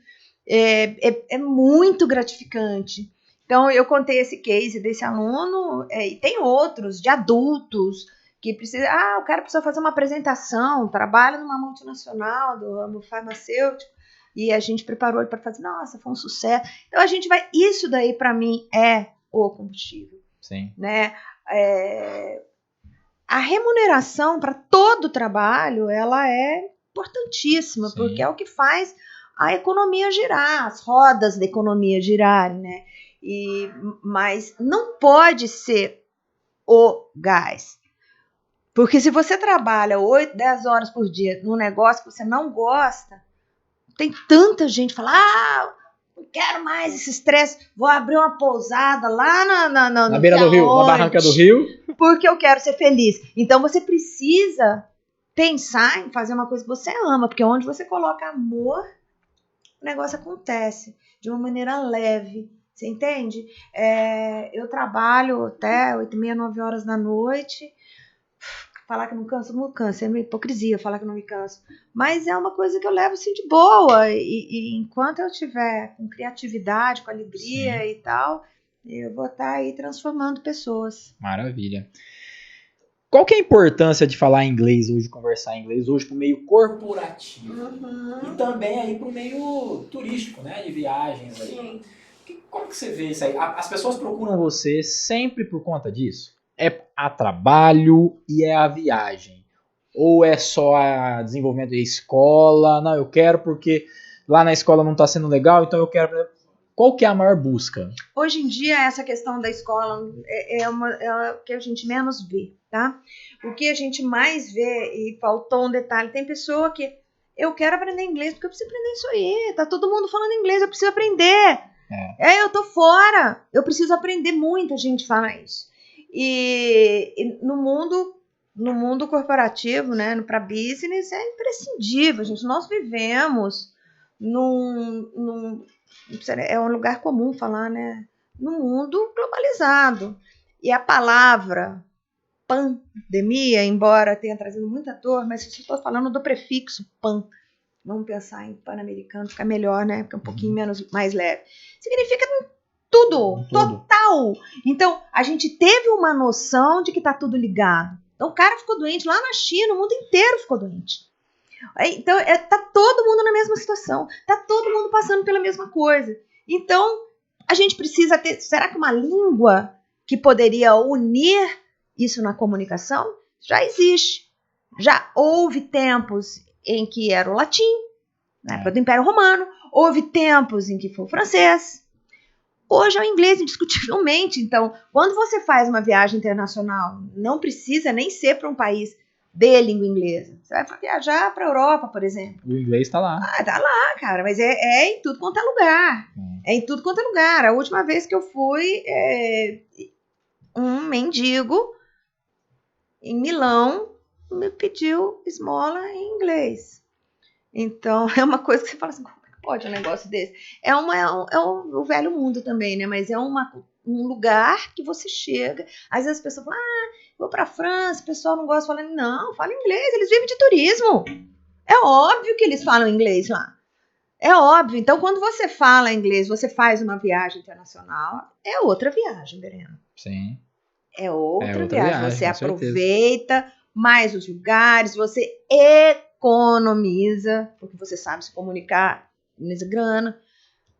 É muito gratificante. Então, eu contei esse case desse aluno, e tem outros, de adultos, que precisa, o cara precisa fazer uma apresentação, trabalha numa multinacional do ramo farmacêutico, e a gente preparou ele para fazer, nossa, foi um sucesso. Então, isso daí para mim é o combustível. Sim. Né? A remuneração para todo trabalho, ela é importantíssima, porque é o que faz a economia girar, as rodas da economia girarem, né? Mas não pode ser o gás. Porque se você trabalha 8, 10 horas por dia num negócio que você não gosta, tem tanta gente que fala, não quero mais esse estresse, vou abrir uma pousada lá na beira do rio, na barranca do rio. Porque eu quero ser feliz. Então você precisa pensar em fazer uma coisa que você ama, porque onde você coloca amor, o negócio acontece de uma maneira leve. Você entende? Eu trabalho até 8h30, 9 horas da noite. Falar que não canso, não canso. É uma hipocrisia falar que não me canso. Mas é uma coisa que eu levo assim de boa. E enquanto eu tiver com criatividade, com alegria e tal, eu vou estar aí transformando pessoas. Maravilha. Qual que é a importância de falar inglês hoje, conversar em inglês hoje para o meio corporativo? E também aí para o meio turístico, né? De viagens aí. Sim. Como que você vê isso aí? As pessoas procuram você sempre por conta disso? É a trabalho e é a viagem? Ou é só a desenvolvimento de escola? Não, eu quero porque lá na escola não está sendo legal, então eu quero... Qual que é a maior busca? Hoje em dia, essa questão da escola é o que a gente menos vê, tá? O que a gente mais vê, e faltou um detalhe, tem pessoa que eu quero aprender inglês porque eu preciso aprender isso aí, tá todo mundo falando inglês, eu preciso aprender. Eu tô fora, eu preciso aprender, muita gente fala isso. E no mundo corporativo, né, para business, é imprescindível, gente. Nós vivemos é um lugar comum falar, né? No mundo globalizado. E a palavra pandemia, embora tenha trazido muita dor, mas eu estou falando do prefixo pan. Vamos pensar em pan-americano, fica melhor, né? Fica um pouquinho mais leve. Significa tudo, total. Então, a gente teve uma noção de que está tudo ligado. Então, o cara ficou doente lá na China, o mundo inteiro ficou doente. Então, tá todo mundo na mesma situação, tá todo mundo passando pela mesma coisa. Então, a gente precisa ter, será que uma língua que poderia unir isso na comunicação? Já existe. Já houve tempos em que era o latim, na época do Império Romano, houve tempos em que foi o francês. Hoje é o inglês, indiscutivelmente. Então, quando você faz uma viagem internacional, não precisa nem ser para um país de língua inglesa. Você vai viajar para a Europa, por exemplo. O inglês está lá. Tá lá, cara. Mas é em tudo quanto é lugar. É em tudo quanto é lugar. A última vez que eu fui, um mendigo em Milão me pediu esmola em inglês. Então, é uma coisa que você fala assim, como é que pode um negócio desse? É o velho mundo também, né? Mas é um lugar que você chega. Às vezes as pessoas falam, vou pra França, o pessoal não gosta de falar. Não, fala inglês, eles vivem de turismo. É óbvio que eles falam inglês lá. É óbvio. Então, quando você fala inglês, você faz uma viagem internacional, é outra viagem, Verena. Sim. É outra viagem. Você aproveita mais os lugares, você economiza, porque você sabe se comunicar, economiza grana,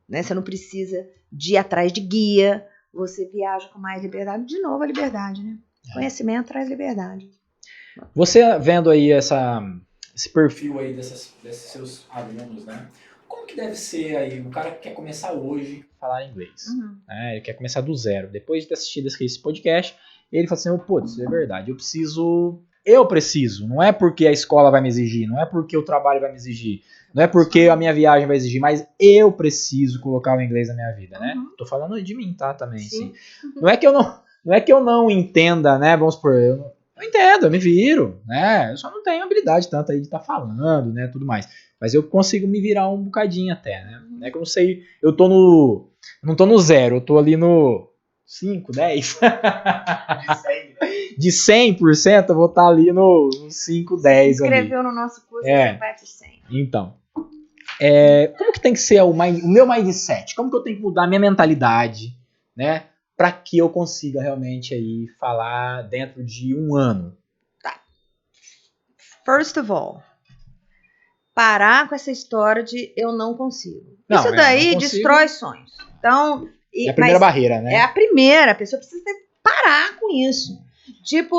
né? Você não precisa de ir atrás de guia, você viaja com mais liberdade. De novo, a liberdade, né? Conhecimento traz liberdade. Você vendo aí esse perfil aí desses seus alunos, né? Como que deve ser aí o cara que quer começar hoje a falar inglês? Né? Ele quer começar do zero. Depois de ter assistido esse podcast, ele fala assim, putz, é verdade, eu preciso. Não é porque a escola vai me exigir, não é porque o trabalho vai me exigir, não é porque a minha viagem vai exigir, mas eu preciso colocar o inglês na minha vida, né? Tô falando de mim, tá? Também, sim. Não é que eu não entenda, né? Vamos supor, eu entendo, eu me viro, né? Eu só não tenho habilidade tanto aí de estar falando, né? Tudo mais. Mas eu consigo me virar um bocadinho até, né? Não é que eu não sei, não tô no zero, eu tô ali no 5, 10. De 100%, eu vou estar ali no 5, 10. Se inscreveu no nosso curso, vai para 100. Então, como que tem que ser o meu mindset? Como que eu tenho que mudar a minha mentalidade, né? Para que eu consiga realmente aí falar dentro de um ano? Tá. First of all, parar com essa história de eu não consigo. Isso daí destrói sonhos. Então, é a primeira barreira, né? É a primeira. A pessoa precisa parar com isso. Tipo,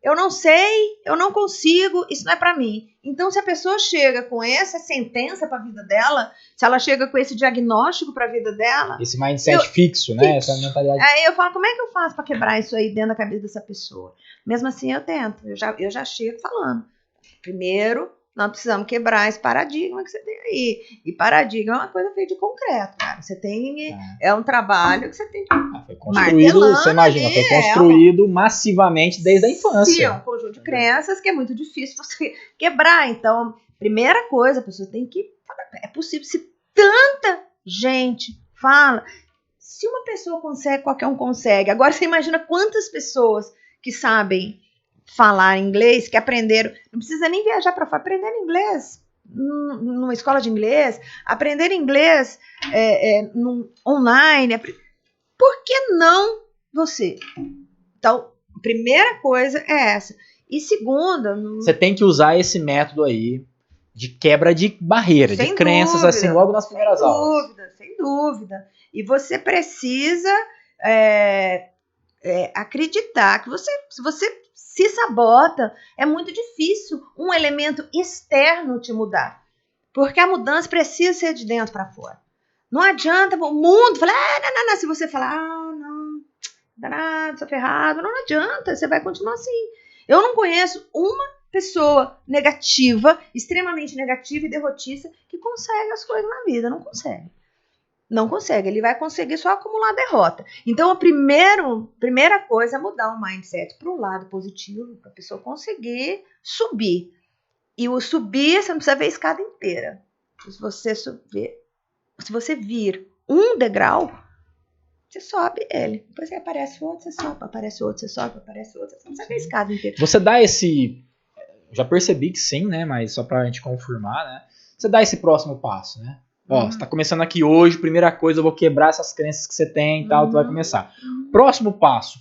eu não sei, eu não consigo, isso não é pra mim. Então, se a pessoa chega com essa sentença pra vida dela, se ela chega com esse diagnóstico pra vida dela... Esse mindset fixo, né? Essa mentalidade. Aí eu falo, como é que eu faço pra quebrar isso aí dentro da cabeça dessa pessoa? Mesmo assim, eu tento. Eu já chego falando. Primeiro, nós precisamos quebrar esse paradigma que você tem aí. E paradigma é uma coisa feita de concreto, cara. Você tem... É um trabalho que você tem que... Foi construído, você imagina, foi construído massivamente desde a infância. Sim, é um conjunto de crenças que é muito difícil você quebrar. Então, primeira coisa, a pessoa tem que... É possível, se tanta gente fala... Se uma pessoa consegue, qualquer um consegue. Agora, você imagina quantas pessoas que sabem falar inglês, que aprenderam, não precisa nem viajar para fora, aprender inglês numa escola de inglês, aprender inglês online, por que não você? Então, a primeira coisa é essa. E segunda... Você tem que usar esse método aí de quebra de barreira, de crenças, assim, logo nas primeiras aulas. Sem dúvida. E você precisa acreditar que se você se sabota, é muito difícil um elemento externo te mudar. Porque a mudança precisa ser de dentro para fora. Não adianta o mundo falar, não. Se você falar, não, danado, sou ferrado, não adianta, você vai continuar assim. Eu não conheço uma pessoa negativa, extremamente negativa e derrotista, que consegue as coisas na vida. Não consegue. Não consegue, ele vai conseguir só acumular derrota. Então, a primeira coisa é mudar o mindset para o lado positivo, para a pessoa conseguir subir. E o subir, você não precisa ver a escada inteira. Se você vir um degrau, você sobe ele. Depois aparece outro, você sobe, aparece outro, você sobe, aparece outro. Você não precisa ver a escada inteira. Você dá esse... Já percebi que sim, né? Mas só pra gente confirmar, né? Você dá esse próximo passo, né? Ó, você tá começando aqui hoje, primeira coisa, eu vou quebrar essas crenças que você tem e tal, tu vai começar. Próximo passo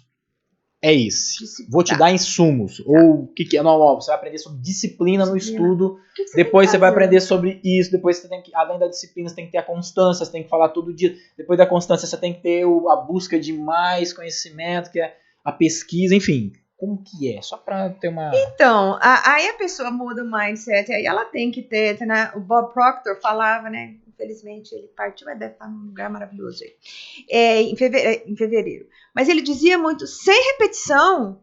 é esse. Vou te dar insumos. Ou o que é? Não, você vai aprender sobre disciplina no estudo. Depois você vai aprender sobre isso. Depois você tem que, além da disciplina, você tem que ter a constância, você tem que falar todo dia. Depois da constância, você tem que ter a busca de mais conhecimento, que é a pesquisa, enfim. Como que é? Só pra ter uma... Então, aí a pessoa muda o mindset, aí ela tem que ter, né? O Bob Proctor falava, né? Infelizmente ele partiu, mas deve estar num lugar maravilhoso aí. Em fevereiro. Mas ele dizia muito, sem repetição,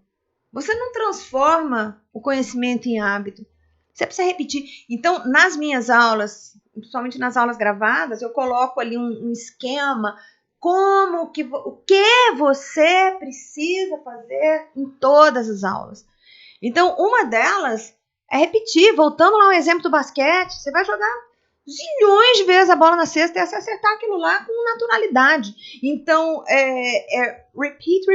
você não transforma o conhecimento em hábito. Você precisa repetir. Então, nas minhas aulas, principalmente nas aulas gravadas, eu coloco ali um esquema, o que você precisa fazer em todas as aulas. Então, uma delas é repetir. Voltando lá ao exemplo do basquete, você vai jogar zilhões de vezes a bola na cesta e se acertar aquilo lá com naturalidade. Então, repeat,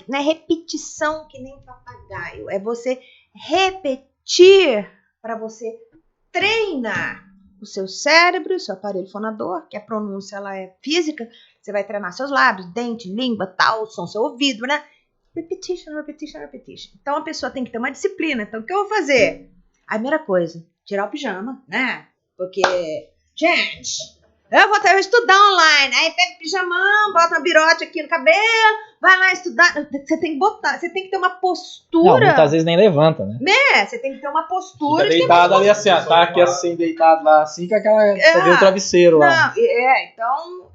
não é repetição que nem papagaio. É você repetir para você treinar o seu cérebro, o seu aparelho fonador, que a pronúncia ela é física. Você vai treinar seus lábios, dente, língua, tal, som, seu ouvido, né? Repetition. Então, a pessoa tem que ter uma disciplina. Então, o que eu vou fazer? A primeira coisa, tirar o pijama, né? Porque, gente, eu vou estudar online. Aí pega o pijamão, bota uma birote aqui no cabelo, vai lá estudar. Você tem que botar, você tem que ter uma postura. Não, muitas vezes nem levanta, né? Você tem que ter uma postura. Fica deitado ali assim, tá aqui assim, deitado lá assim, com aquela. Você vê o travesseiro lá. Então,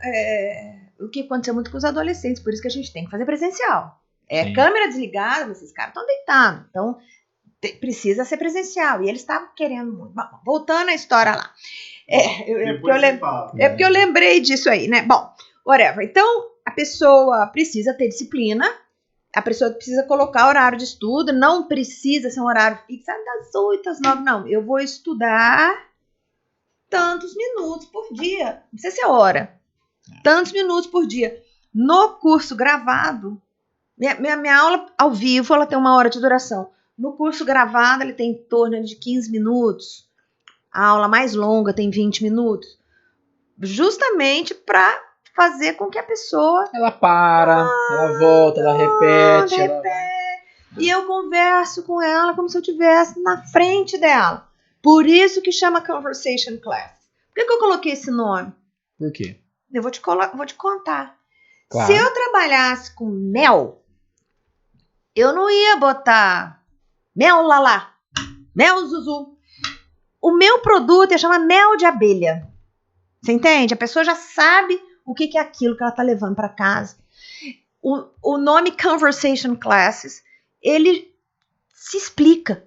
o que aconteceu muito com os adolescentes, por isso que a gente tem que fazer presencial. Sim. Câmera desligada, esses caras estão deitados. Então, precisa ser presencial. E eles estavam querendo muito. Bom, voltando à história lá. Porque eu lembrei disso aí, né? Bom, whatever. Então, a pessoa precisa ter disciplina. A pessoa precisa colocar horário de estudo. Não precisa ser um horário fixo das 8 às 9. Não, eu vou estudar tantos minutos por dia. Não precisa ser hora. Tantos minutos por dia. No curso gravado, minha aula ao vivo, ela tem 1 hora de duração. No curso gravado, ele tem em torno de 15 minutos. A aula mais longa tem 20 minutos. Justamente para fazer com que a pessoa... Ela para, ela volta, ela repete. E eu converso com ela como se eu estivesse na frente dela. Por isso que chama Conversation Class. Por que eu coloquei esse nome? Por quê? Eu vou te contar. Claro. Se eu trabalhasse com mel, eu não ia botar mel lalá, mel zuzu. O meu produto chama mel de abelha. Você entende? A pessoa já sabe o que é aquilo que ela está levando para casa. O nome Conversation Classes, ele se explica.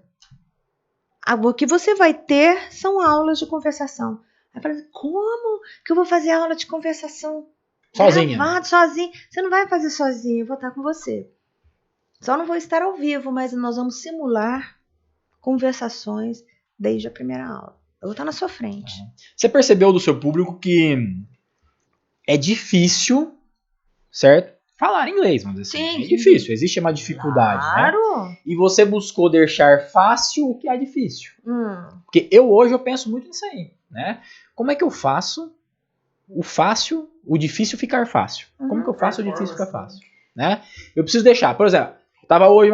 O que você vai ter são aulas de conversação. Aí fala assim, como que eu vou fazer aula de conversação? Sozinha. Gravado, sozinho. Você não vai fazer sozinho, eu vou estar com você. Só não vou estar ao vivo, mas nós vamos simular conversações desde a primeira aula. Eu vou estar na sua frente. Você percebeu do seu público que é difícil, certo? Falar inglês, mas assim, Sim. É difícil, existe uma dificuldade, Claro. né? E você buscou deixar fácil o que é difícil. Porque hoje eu penso muito nisso aí, né? Como é que eu faço o difícil ficar fácil? Como que eu faço o difícil ficar fácil? Né? Eu preciso deixar, por exemplo, tava hoje,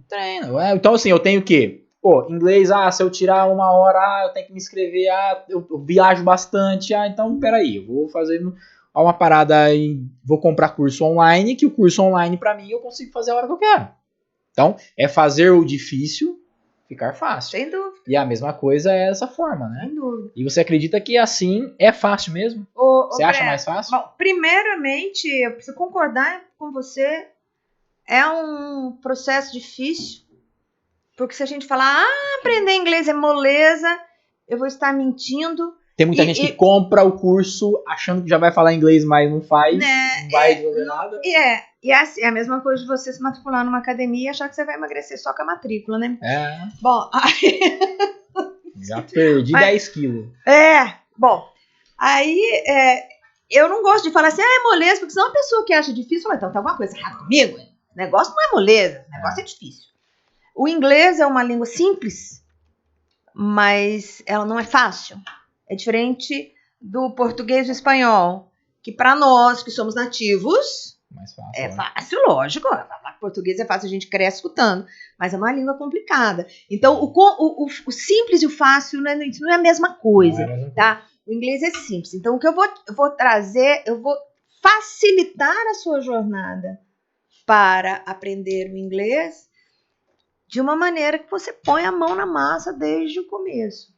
treino. Então assim, eu tenho que, inglês, se eu tirar 1 hora, eu tenho que me inscrever, eu viajo bastante, então peraí, eu vou fazer uma parada e vou comprar curso online, que o curso online pra mim eu consigo fazer a hora que eu quero. Então, é fazer o difícil ficar fácil. Sem dúvida. E a mesma coisa é essa forma, né? Sem dúvida. E você acredita que assim é fácil mesmo? Você acha mais fácil? Bom, primeiramente, eu preciso concordar com você. É um processo difícil. Porque se a gente falar, aprender inglês é moleza, eu vou estar mentindo. Tem muita gente que compra o curso achando que já vai falar inglês, mas não faz, né? Não vai desenvolver nada. E assim, é a mesma coisa de você se matricular numa academia e achar que você vai emagrecer só com a matrícula, né? Bom, já perdi 10 quilos. Bom, aí eu não gosto de falar assim, é moleza, porque senão uma pessoa que acha difícil fala, então tá alguma coisa errada comigo? O negócio não é moleza, o negócio é difícil. O inglês é uma língua simples, mas ela não é fácil. É diferente do português e do espanhol, que para nós que somos nativos, mais fácil, é fácil, lógico. Português é fácil, a gente cresce escutando, mas é uma língua complicada. Então, o simples e o fácil não é a mesma coisa, tá? O inglês é simples. Então, o que eu vou trazer, eu vou facilitar a sua jornada para aprender o inglês de uma maneira que você põe a mão na massa desde o começo,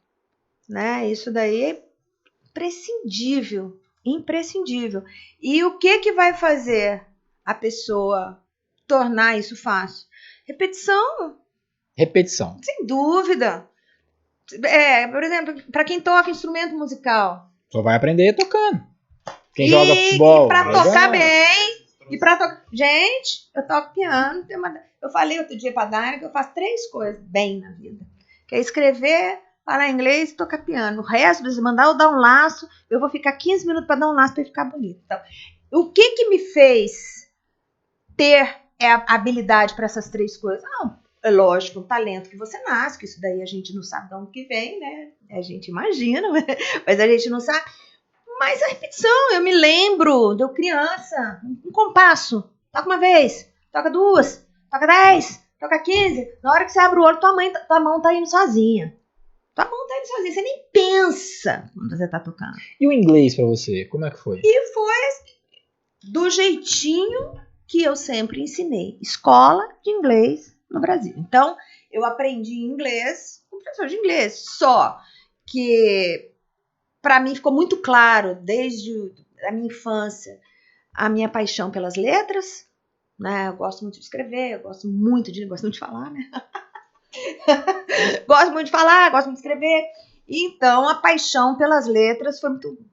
né? Isso daí é imprescindível. E o que vai fazer a pessoa tornar isso fácil? Repetição. Sem dúvida. Por exemplo, para quem toca instrumento musical. Só vai aprender tocando. Quem joga futebol. E para tocar bem. Gente, eu toco piano. Eu falei outro dia para a Dani que eu faço 3 coisas bem na vida. Que é escrever, falar inglês e tocar piano. O resto, se mandar eu dar um laço, eu vou ficar 15 minutos para dar um laço para ficar bonito. Então, o que me fez ter a habilidade para essas 3 coisas? Não, é lógico, um talento que você nasce, que isso daí a gente não sabe de onde que vem, né? A gente imagina, mas a gente não sabe. Mas a repetição, eu me lembro de eu criança, um compasso. Toca uma vez, toca 2, toca 10, toca 15. Na hora que você abre o olho, tua mão tá indo sozinha. Tua mão tá indo sozinha, você nem pensa quando você tá tocando. E o inglês pra você, como é que foi? E foi do jeitinho que eu sempre ensinei. Escola de inglês no Brasil. Então, eu aprendi inglês com professor de inglês. Só que, para mim, ficou muito claro, desde a minha infância, a minha paixão pelas letras. Né? Eu gosto muito de escrever, eu gosto muito de falar, né? Gosto muito de falar, gosto muito de escrever. Então, a paixão pelas letras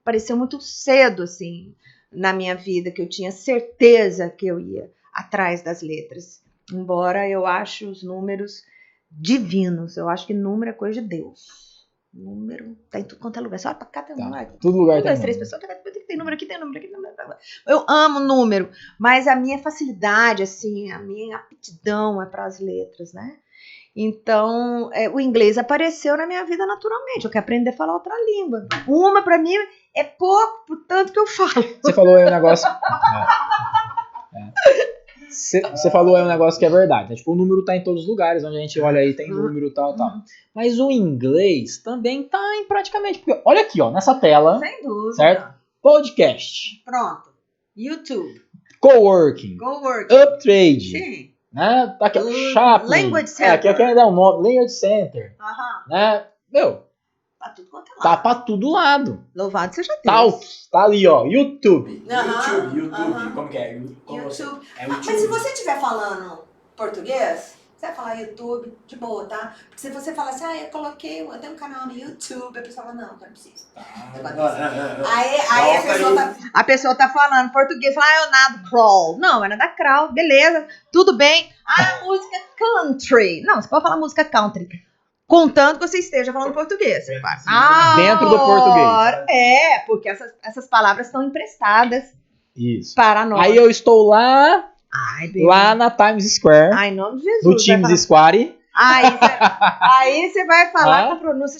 pareceu muito cedo, assim, na minha vida, que eu tinha certeza que eu ia atrás das letras. Embora eu ache os números divinos. Eu acho que número é coisa de Deus. Número tá em tudo quanto é lugar. Você olha pra cá, tem um número. Todo lugar tem 2, 3 pessoas, tem número aqui, tem número aqui, tem número aqui. Eu amo número, mas a minha facilidade, assim, a minha aptidão é para as letras, né? Então, o inglês apareceu na minha vida naturalmente. Eu quero aprender a falar outra língua. Uma, pra mim, é pouco, por tanto que eu falo. Você falou aí um negócio... Você falou aí um negócio que é verdade. Né? Tipo, o número tá em todos os lugares. Onde a gente olha aí, tem número e tal. Mas o inglês também tá em praticamente... Porque, olha aqui, ó, nessa tela. Sem dúvida. Certo? Podcast. Pronto. YouTube. Coworking. Uptrade. Sim. Né? Tá aqui, Chaplin. Language Center. Aqui ainda é um nome. Language Center. Né? Meu, tá tudo quanto é lado. Tá pra todo lado. Louvado seja Deus. Talks, tá ali, ó. YouTube. YouTube. Como que é? YouTube. É YouTube. Mas se você estiver falando português, você vai falar YouTube de boa, tá? Porque se você falar assim, eu tenho um canal no YouTube, a pessoa fala, não preciso. Aí a pessoa tá falando português, fala, eu nado crawl. Não, é nada crawl, beleza, tudo bem. Música country. Não, você pode falar música country. Contanto que você esteja falando português. Dentro do português. Porque essas palavras estão emprestadas. Isso. Para nós. Aí eu estou lá na Times Square. Ai, em nome de Jesus. No Teams Square. Aí você vai falar com pronúncia.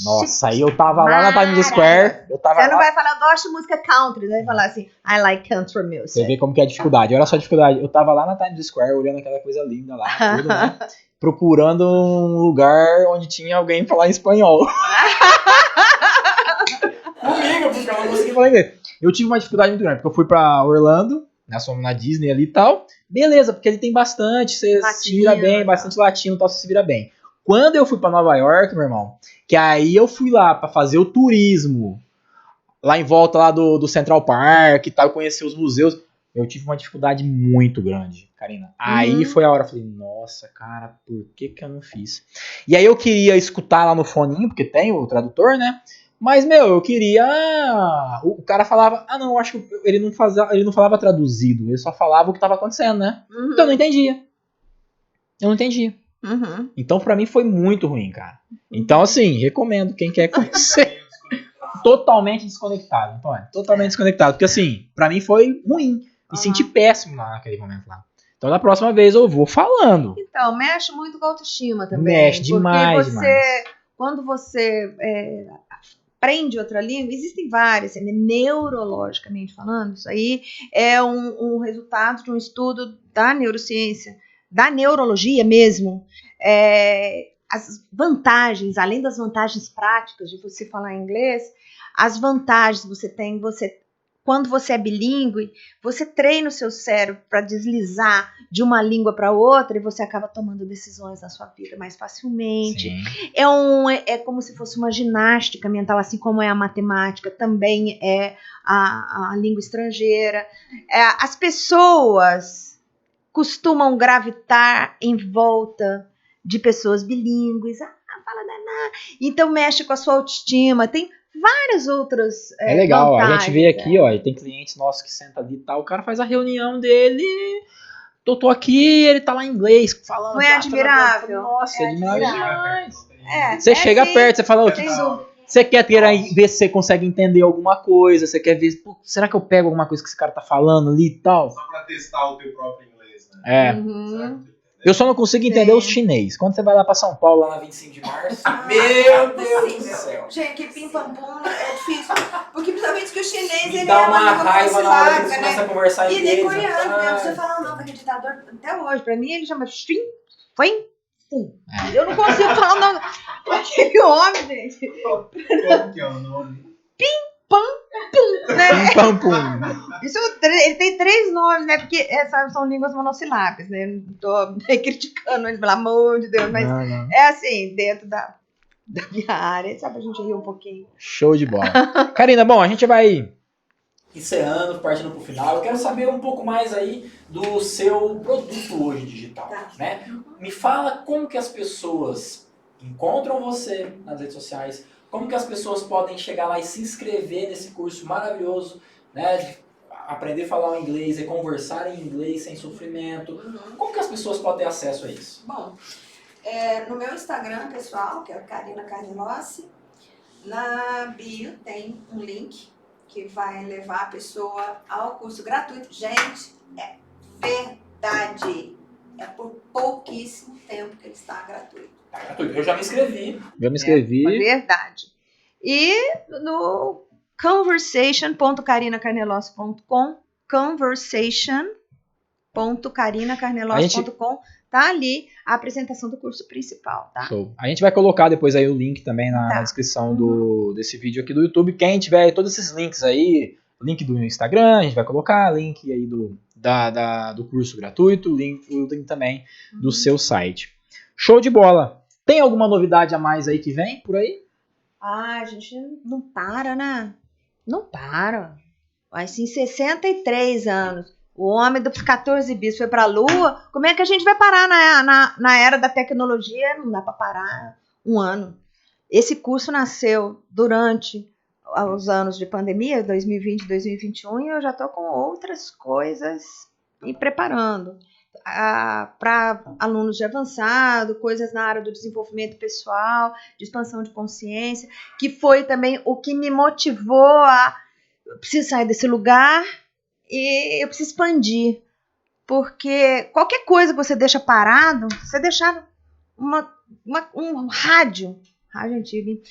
Nossa, aí eu tava lá na Times Square. Você não vai falar, eu gosto de música country. Você vai falar assim, I like country music. Você vê como que é a dificuldade. Olha só a dificuldade. Eu tava lá na Times Square, olhando aquela coisa linda lá, tudo, né? Procurando um lugar onde tinha alguém falar em espanhol. Comigo, porque eu não consegui falar inglês. Eu tive uma dificuldade muito grande, porque eu fui pra Orlando, nós fomos na Disney ali e tal. Beleza, porque ele tem bastante, você se vira bem, bastante latino e tal, você se vira bem. Quando eu fui pra Nova York, meu irmão, que aí eu fui lá pra fazer o turismo, lá em volta lá do Central Park e tal, conhecer os museus, eu tive uma dificuldade muito grande, Karina. Aí foi a hora, eu falei, nossa, cara, por que eu não fiz? E aí eu queria escutar lá no foninho, porque tem o tradutor, né? Mas, eu queria... O cara falava, não, eu acho que ele não falava traduzido, ele só falava o que estava acontecendo, né? Então eu não entendia. Então pra mim foi muito ruim, cara. Então, assim, recomendo quem quer conhecer. Totalmente desconectado, então totalmente desconectado. Porque, assim, pra mim foi ruim. Me senti péssimo lá naquele momento lá. Então, da próxima vez eu vou falando. Então, mexe muito com a autoestima também. Mexe demais, quando você aprende outra língua, existem várias, neurologicamente falando, isso aí é um resultado de um estudo da neurociência, da neurologia mesmo. As vantagens, além das vantagens práticas de você falar inglês, as vantagens você tem, quando você é bilíngue, você treina o seu cérebro para deslizar de uma língua para outra e você acaba tomando decisões na sua vida mais facilmente. É como se fosse uma ginástica mental, assim como é a matemática, também é a língua estrangeira. As pessoas costumam gravitar em volta de pessoas bilíngues. Então mexe com a sua autoestima, tem várias outras legal, vantagens, a gente vê aqui, ó, e tem clientes nossos que sentam ali e tal, o cara faz a reunião dele, tô aqui, ele tá lá em inglês, falando. Não é admirável? Nossa, é admirável demais. Você chega perto, você fala, você quer ver se você consegue entender alguma coisa, você quer ver, será que eu pego alguma coisa que esse cara tá falando ali e tal? Só pra testar o teu próprio inglês, né? Eu só não consigo entender os chinês. Quando você vai lá pra São Paulo, lá na 25 de março, meu Deus do céu. Gente, que pim-pam-pum é difícil. Porque principalmente que o chinês, Me ele dá é uma uma língua raiva na hora que eles né? começam a conversar E inglês. nem coreano, né? Você fala não, porque ditador, até hoje, pra mim ele chama Shin, Fen, Fum. Eu não consigo falar o nome daquele homem, gente. Como que é o nome? Pim-pam-pum, né? Pim-pam-pum. Isso, ele tem 3 nomes, né? Porque são línguas monossilábicas, né? Não tô criticando ele, pelo amor de Deus, mas Não. é assim, dentro da minha área, só pra gente rir um pouquinho. Show de bola. Karina, bom, a gente vai encerrando, partindo pro final. Eu quero saber um pouco mais aí do seu produto hoje digital, né? Me fala como que as pessoas encontram você nas redes sociais, como que as pessoas podem chegar lá e se inscrever nesse curso maravilhoso, né? De aprender a falar o inglês e conversar em inglês sem sofrimento. Como que as pessoas podem ter acesso a isso? Bom, no meu Instagram pessoal, que é Karina Carnelossi, na bio tem um link que vai levar a pessoa ao curso gratuito. Gente, é verdade. É por pouquíssimo tempo que ele está gratuito. Tá gratuito. Eu já me inscrevi. É verdade. E no conversation.carinacarnelossi.com, conversation.carinacarnelossi.com, tá ali a apresentação do curso principal, tá? Show. A gente vai colocar depois aí o link também na descrição desse vídeo aqui do YouTube. Quem tiver todos esses links aí, link do Instagram, a gente vai colocar, link aí do curso gratuito, o link também do seu site. Show de bola. Tem alguma novidade a mais aí que vem por aí? Ah, a gente não para, né? Não para. Mas em 63 anos, o homem dos 14 bis foi para a Lua, como é que a gente vai parar na era da tecnologia? Não dá para parar um ano. Esse curso nasceu durante os anos de pandemia, 2020 e 2021, e eu já estou com outras coisas me preparando para alunos de avançado, coisas na área do desenvolvimento pessoal, de expansão de consciência, que foi também o que me motivou a eu preciso sair desse lugar e eu preciso expandir. Porque qualquer coisa que você deixa parado, você deixar um rádio antigo, hein?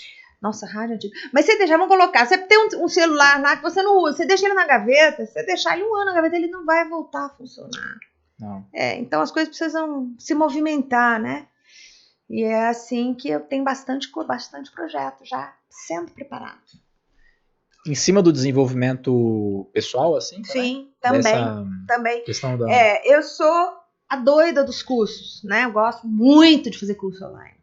Nossa, rádio antigo. Mas você deixa, vamos colocar, você tem um celular lá que você não usa, você deixa ele na gaveta, você deixar ele um ano na gaveta, ele não vai voltar a funcionar. Não. Então as coisas precisam se movimentar, né? E é assim que eu tenho bastante projeto já sendo preparado. Em cima do desenvolvimento pessoal, assim? Sim, também. Questão da... Eu sou a doida dos cursos, né? Eu gosto muito de fazer curso online.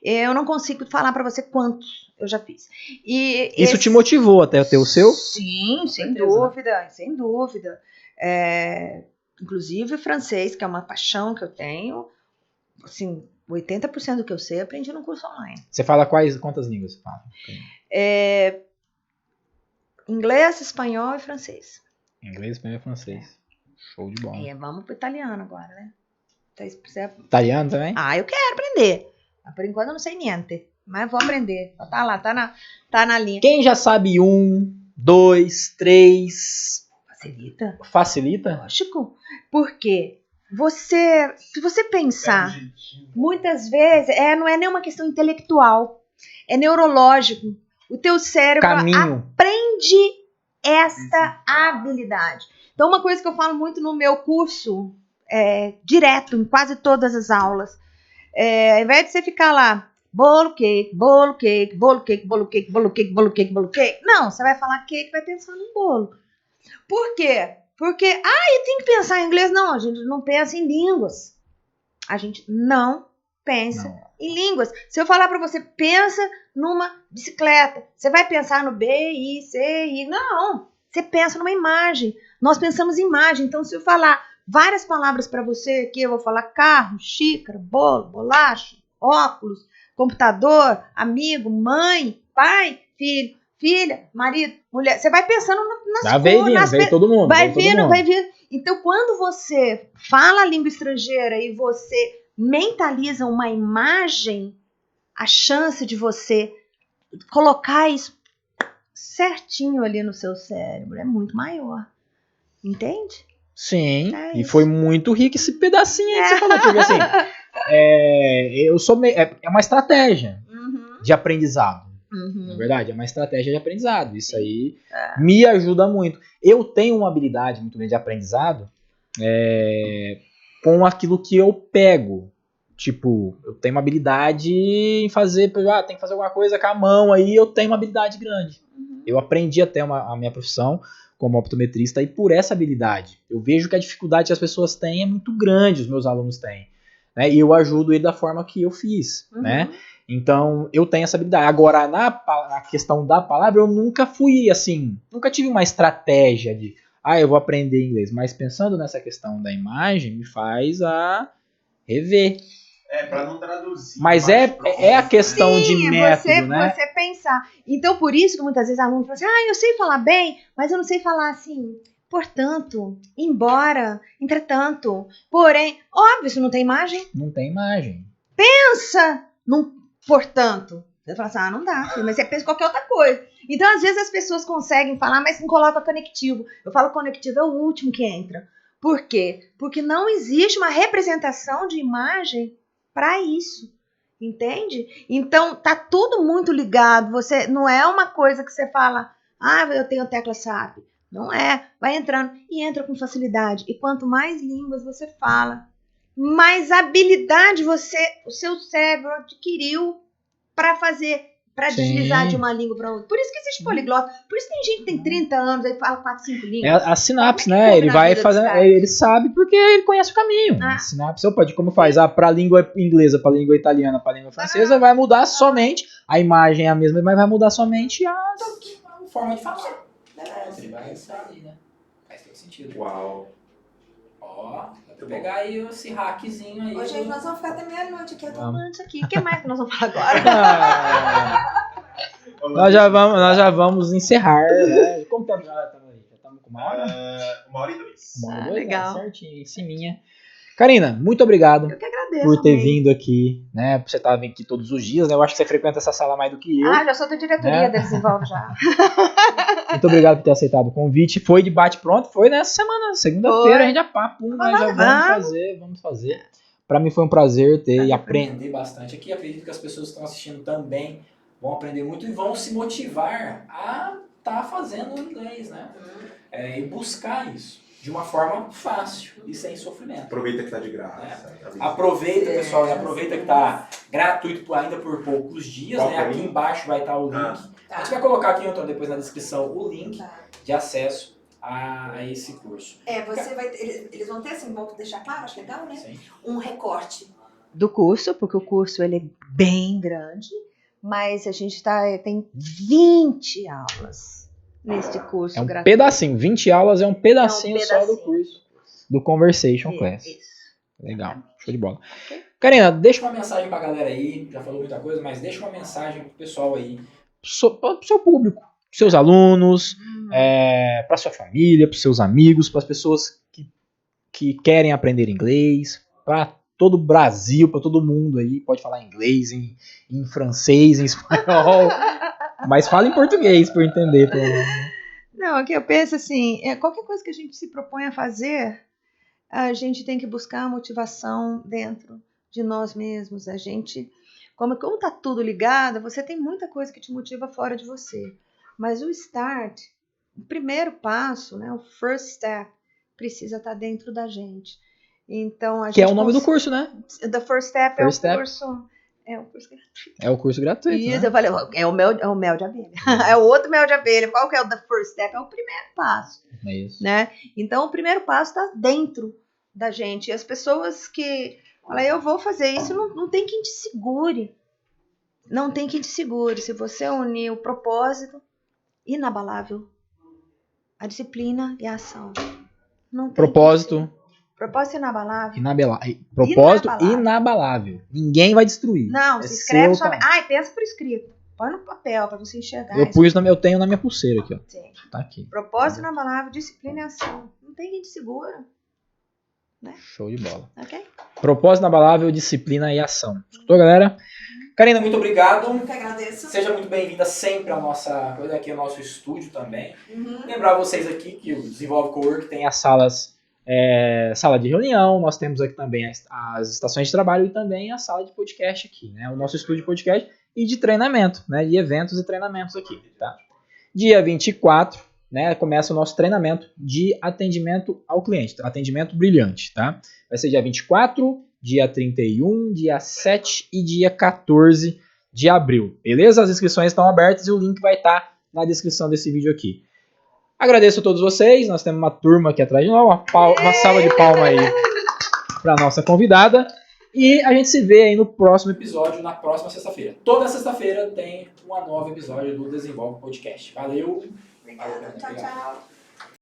Eu não consigo falar para você quantos eu já fiz. Isso te motivou até ter o seu? Sim, sem dúvida. Inclusive francês, que é uma paixão que eu tenho. Assim, 80% do que eu sei eu aprendi no curso online. Você fala quantas línguas você fala? Inglês, espanhol e francês. Inglês, espanhol e francês. Show de bola. Vamos pro italiano agora, né? Italiano também? Eu quero aprender. Mas por enquanto eu não sei niente. Mas vou aprender. Tá lá, tá na linha. Quem já sabe 1, 2, 3... Facilita? Facilita? Lógico. Por quê? Se você pensar, muitas vezes não é nenhuma questão intelectual, é neurológico. O teu cérebro aprende esta habilidade. Então, uma coisa que eu falo muito no meu curso, direto, em quase todas as aulas, ao invés de você ficar lá, bolo, cake, não, você vai falar cake, vai pensar no bolo. Por quê? Porque, eu tenho que pensar em inglês. Não, a gente não pensa em línguas. A gente não pensa em línguas. Se eu falar para você, pensa numa bicicleta, você vai pensar no B, I, C, I. Não, você pensa numa imagem. Nós pensamos em imagem. Então, se eu falar várias palavras para você aqui, eu vou falar carro, xícara, bolo, bolacha, óculos, computador, amigo, mãe, pai, filho. Filha, marido, mulher, você vai pensando nas coisas. Vem todo mundo. Vai vindo. Então, quando você fala a língua estrangeira e você mentaliza uma imagem, a chance de você colocar isso certinho ali no seu cérebro é muito maior. Entende? Sim, e foi muito rico esse pedacinho aí que você falou, porque assim, é uma estratégia de aprendizado. Na verdade, é uma estratégia de aprendizado. Isso aí me ajuda muito. Eu tenho uma habilidade muito grande de aprendizado com aquilo que eu pego. Tipo, eu tenho uma habilidade em fazer, tem que fazer alguma coisa com a mão, aí eu tenho uma habilidade grande. Eu aprendi até a minha profissão como optometrista e por essa habilidade. Eu vejo que a dificuldade que as pessoas têm é muito grande, os meus alunos têm. Né? E eu ajudo ele da forma que eu fiz, né? Então, eu tenho essa habilidade. Agora, na questão da palavra, eu nunca fui assim, nunca tive uma estratégia de, eu vou aprender inglês. Mas pensando nessa questão da imagem, me faz a rever. Para não traduzir. Mas é a questão de método, né? Você pensar. Então, por isso que muitas vezes alunos falam assim, eu sei falar bem, mas eu não sei falar assim. Portanto, embora, entretanto, porém, óbvio, isso não tem imagem. Não tem imagem. Pensa num portanto. Você fala assim, não dá, filho, mas você pensa em qualquer outra coisa. Então, às vezes as pessoas conseguem falar, mas não coloca conectivo. Eu falo conectivo é o último que entra. Por quê? Porque não existe uma representação de imagem para isso, entende? Então, tá tudo muito ligado. Você não é uma coisa que você fala, eu tenho tecla SAP. Não é. Vai entrando e entra com facilidade. E quanto mais línguas você fala, mais habilidade o seu cérebro adquiriu para deslizar de uma língua para outra. Por isso que existe poliglota. Por isso tem gente que tem 30 anos e fala 4, 5 línguas. A sinapse, né? Ele vai fazendo, ele sabe porque ele conhece o caminho. A sinapse, como faz? Pra língua inglesa, pra língua italiana, pra língua francesa, vai mudar somente, a imagem é a mesma, mas vai mudar somente a forma de falar. Ele vai sair, né? Faz todo sentido. Uau. Ó, dá pra pegar aí esse hackzinho aí. Ô, gente, nós vamos ficar até meia-noite aqui, eu tô amante aqui. O que mais que nós vamos falar agora? Nós já vamos encerrar, né? Como tempo já estamos aí? Já estamos com 1h02. 1h02, legal. Certinho, em ciminha. Karina, muito obrigado. Eu que agradeço. Por ter vindo aqui, né? Por você estar vindo aqui todos os dias, né? Eu acho que você frequenta essa sala mais do que eu. Já sou da diretoria, né? Da Desenvolve já. Muito obrigado por ter aceitado o convite. Foi de bate-pronto, foi nessa semana, segunda-feira, a gente nós já vamos fazer. Pra mim foi um prazer ter e aprender bastante aqui. Acredito que as pessoas que estão assistindo também vão aprender muito e vão se motivar a estar fazendo inglês, né? E buscar isso de uma forma fácil e sem sofrimento. Aproveita que tá de graça. Aproveita, pessoal, e aproveita que tá gratuito ainda por poucos dias, né? Aqui embaixo vai estar o link. A gente vai colocar aqui então, depois na descrição o link de acesso a esse curso. Eles vão ter assim, vou deixar claro, acho legal, né? Sim. Um recorte do curso, porque o curso ele é bem grande, mas a gente tem 20 aulas neste curso gratuito. Pedacinho, 20 aulas é um pedacinho só do curso, do Conversation Class. Isso. Legal, show de bola. Okay. Karina, deixa uma mensagem pra galera aí, já falou muita coisa, mas deixa uma mensagem pro pessoal aí. Pro seu público, pros seus alunos, pra sua família, pros seus amigos, pras pessoas que querem aprender inglês, pra todo o Brasil, pra todo mundo aí, pode falar inglês, em francês, em espanhol, mas fala em português pra eu entender. Não, aqui eu penso assim, qualquer coisa que a gente se propõe a fazer, a gente tem que buscar a motivação dentro de nós mesmos. A gente, como tá tudo ligado, você tem muita coisa que te motiva fora de você. Mas o start, o primeiro passo, né, o first step, precisa estar dentro da gente. Então, que é o nome do curso, né? The First Step é o curso gratuito. É o curso gratuito, isso, né? Eu falei, é o mel de abelha. É o outro mel de abelha. Qual que é o The First Step? É o primeiro passo. É isso. Né? Então, o primeiro passo está dentro da gente. E as pessoas que falam, eu vou fazer isso, não tem quem te segure. Não tem quem te segure. Se você unir o propósito inabalável, a disciplina e a ação. Não tem propósito inabalável. Propósito inabalável. Ninguém vai destruir. Não, se escreve só. Pensa por escrito. Põe no papel para você enxergar. Eu tenho na minha pulseira aqui, ó. Sim. Tá aqui. Propósito inabalável, disciplina e ação. Não tem quem te segura. né? Show de bola. Ok? Propósito inabalável, disciplina e ação. Escutou, galera? Karina, Muito obrigado. Eu que agradeço. Seja muito bem-vinda sempre à nossa coisa aqui, ao nosso estúdio também. Lembrar vocês aqui que o Desenvolve Cowork tem as salas, sala de reunião, nós temos aqui também as estações de trabalho e também a sala de podcast aqui, né? O nosso estúdio de podcast e de treinamento, né? De eventos e treinamentos aqui, tá? Dia 24, né? Começa o nosso treinamento de atendimento ao cliente, atendimento brilhante, tá? Vai ser dia 24, dia 31, dia 7 e dia 14 de abril, beleza? As inscrições estão abertas e o link vai estar na descrição desse vídeo aqui. Agradeço a todos vocês, nós temos uma turma aqui atrás de nós, uma salva de palma aí para nossa convidada. E a gente se vê aí no próximo episódio, na próxima sexta-feira. Toda sexta-feira tem um novo episódio do Desenvolve Podcast. Valeu! Obrigada. Tchau, tchau.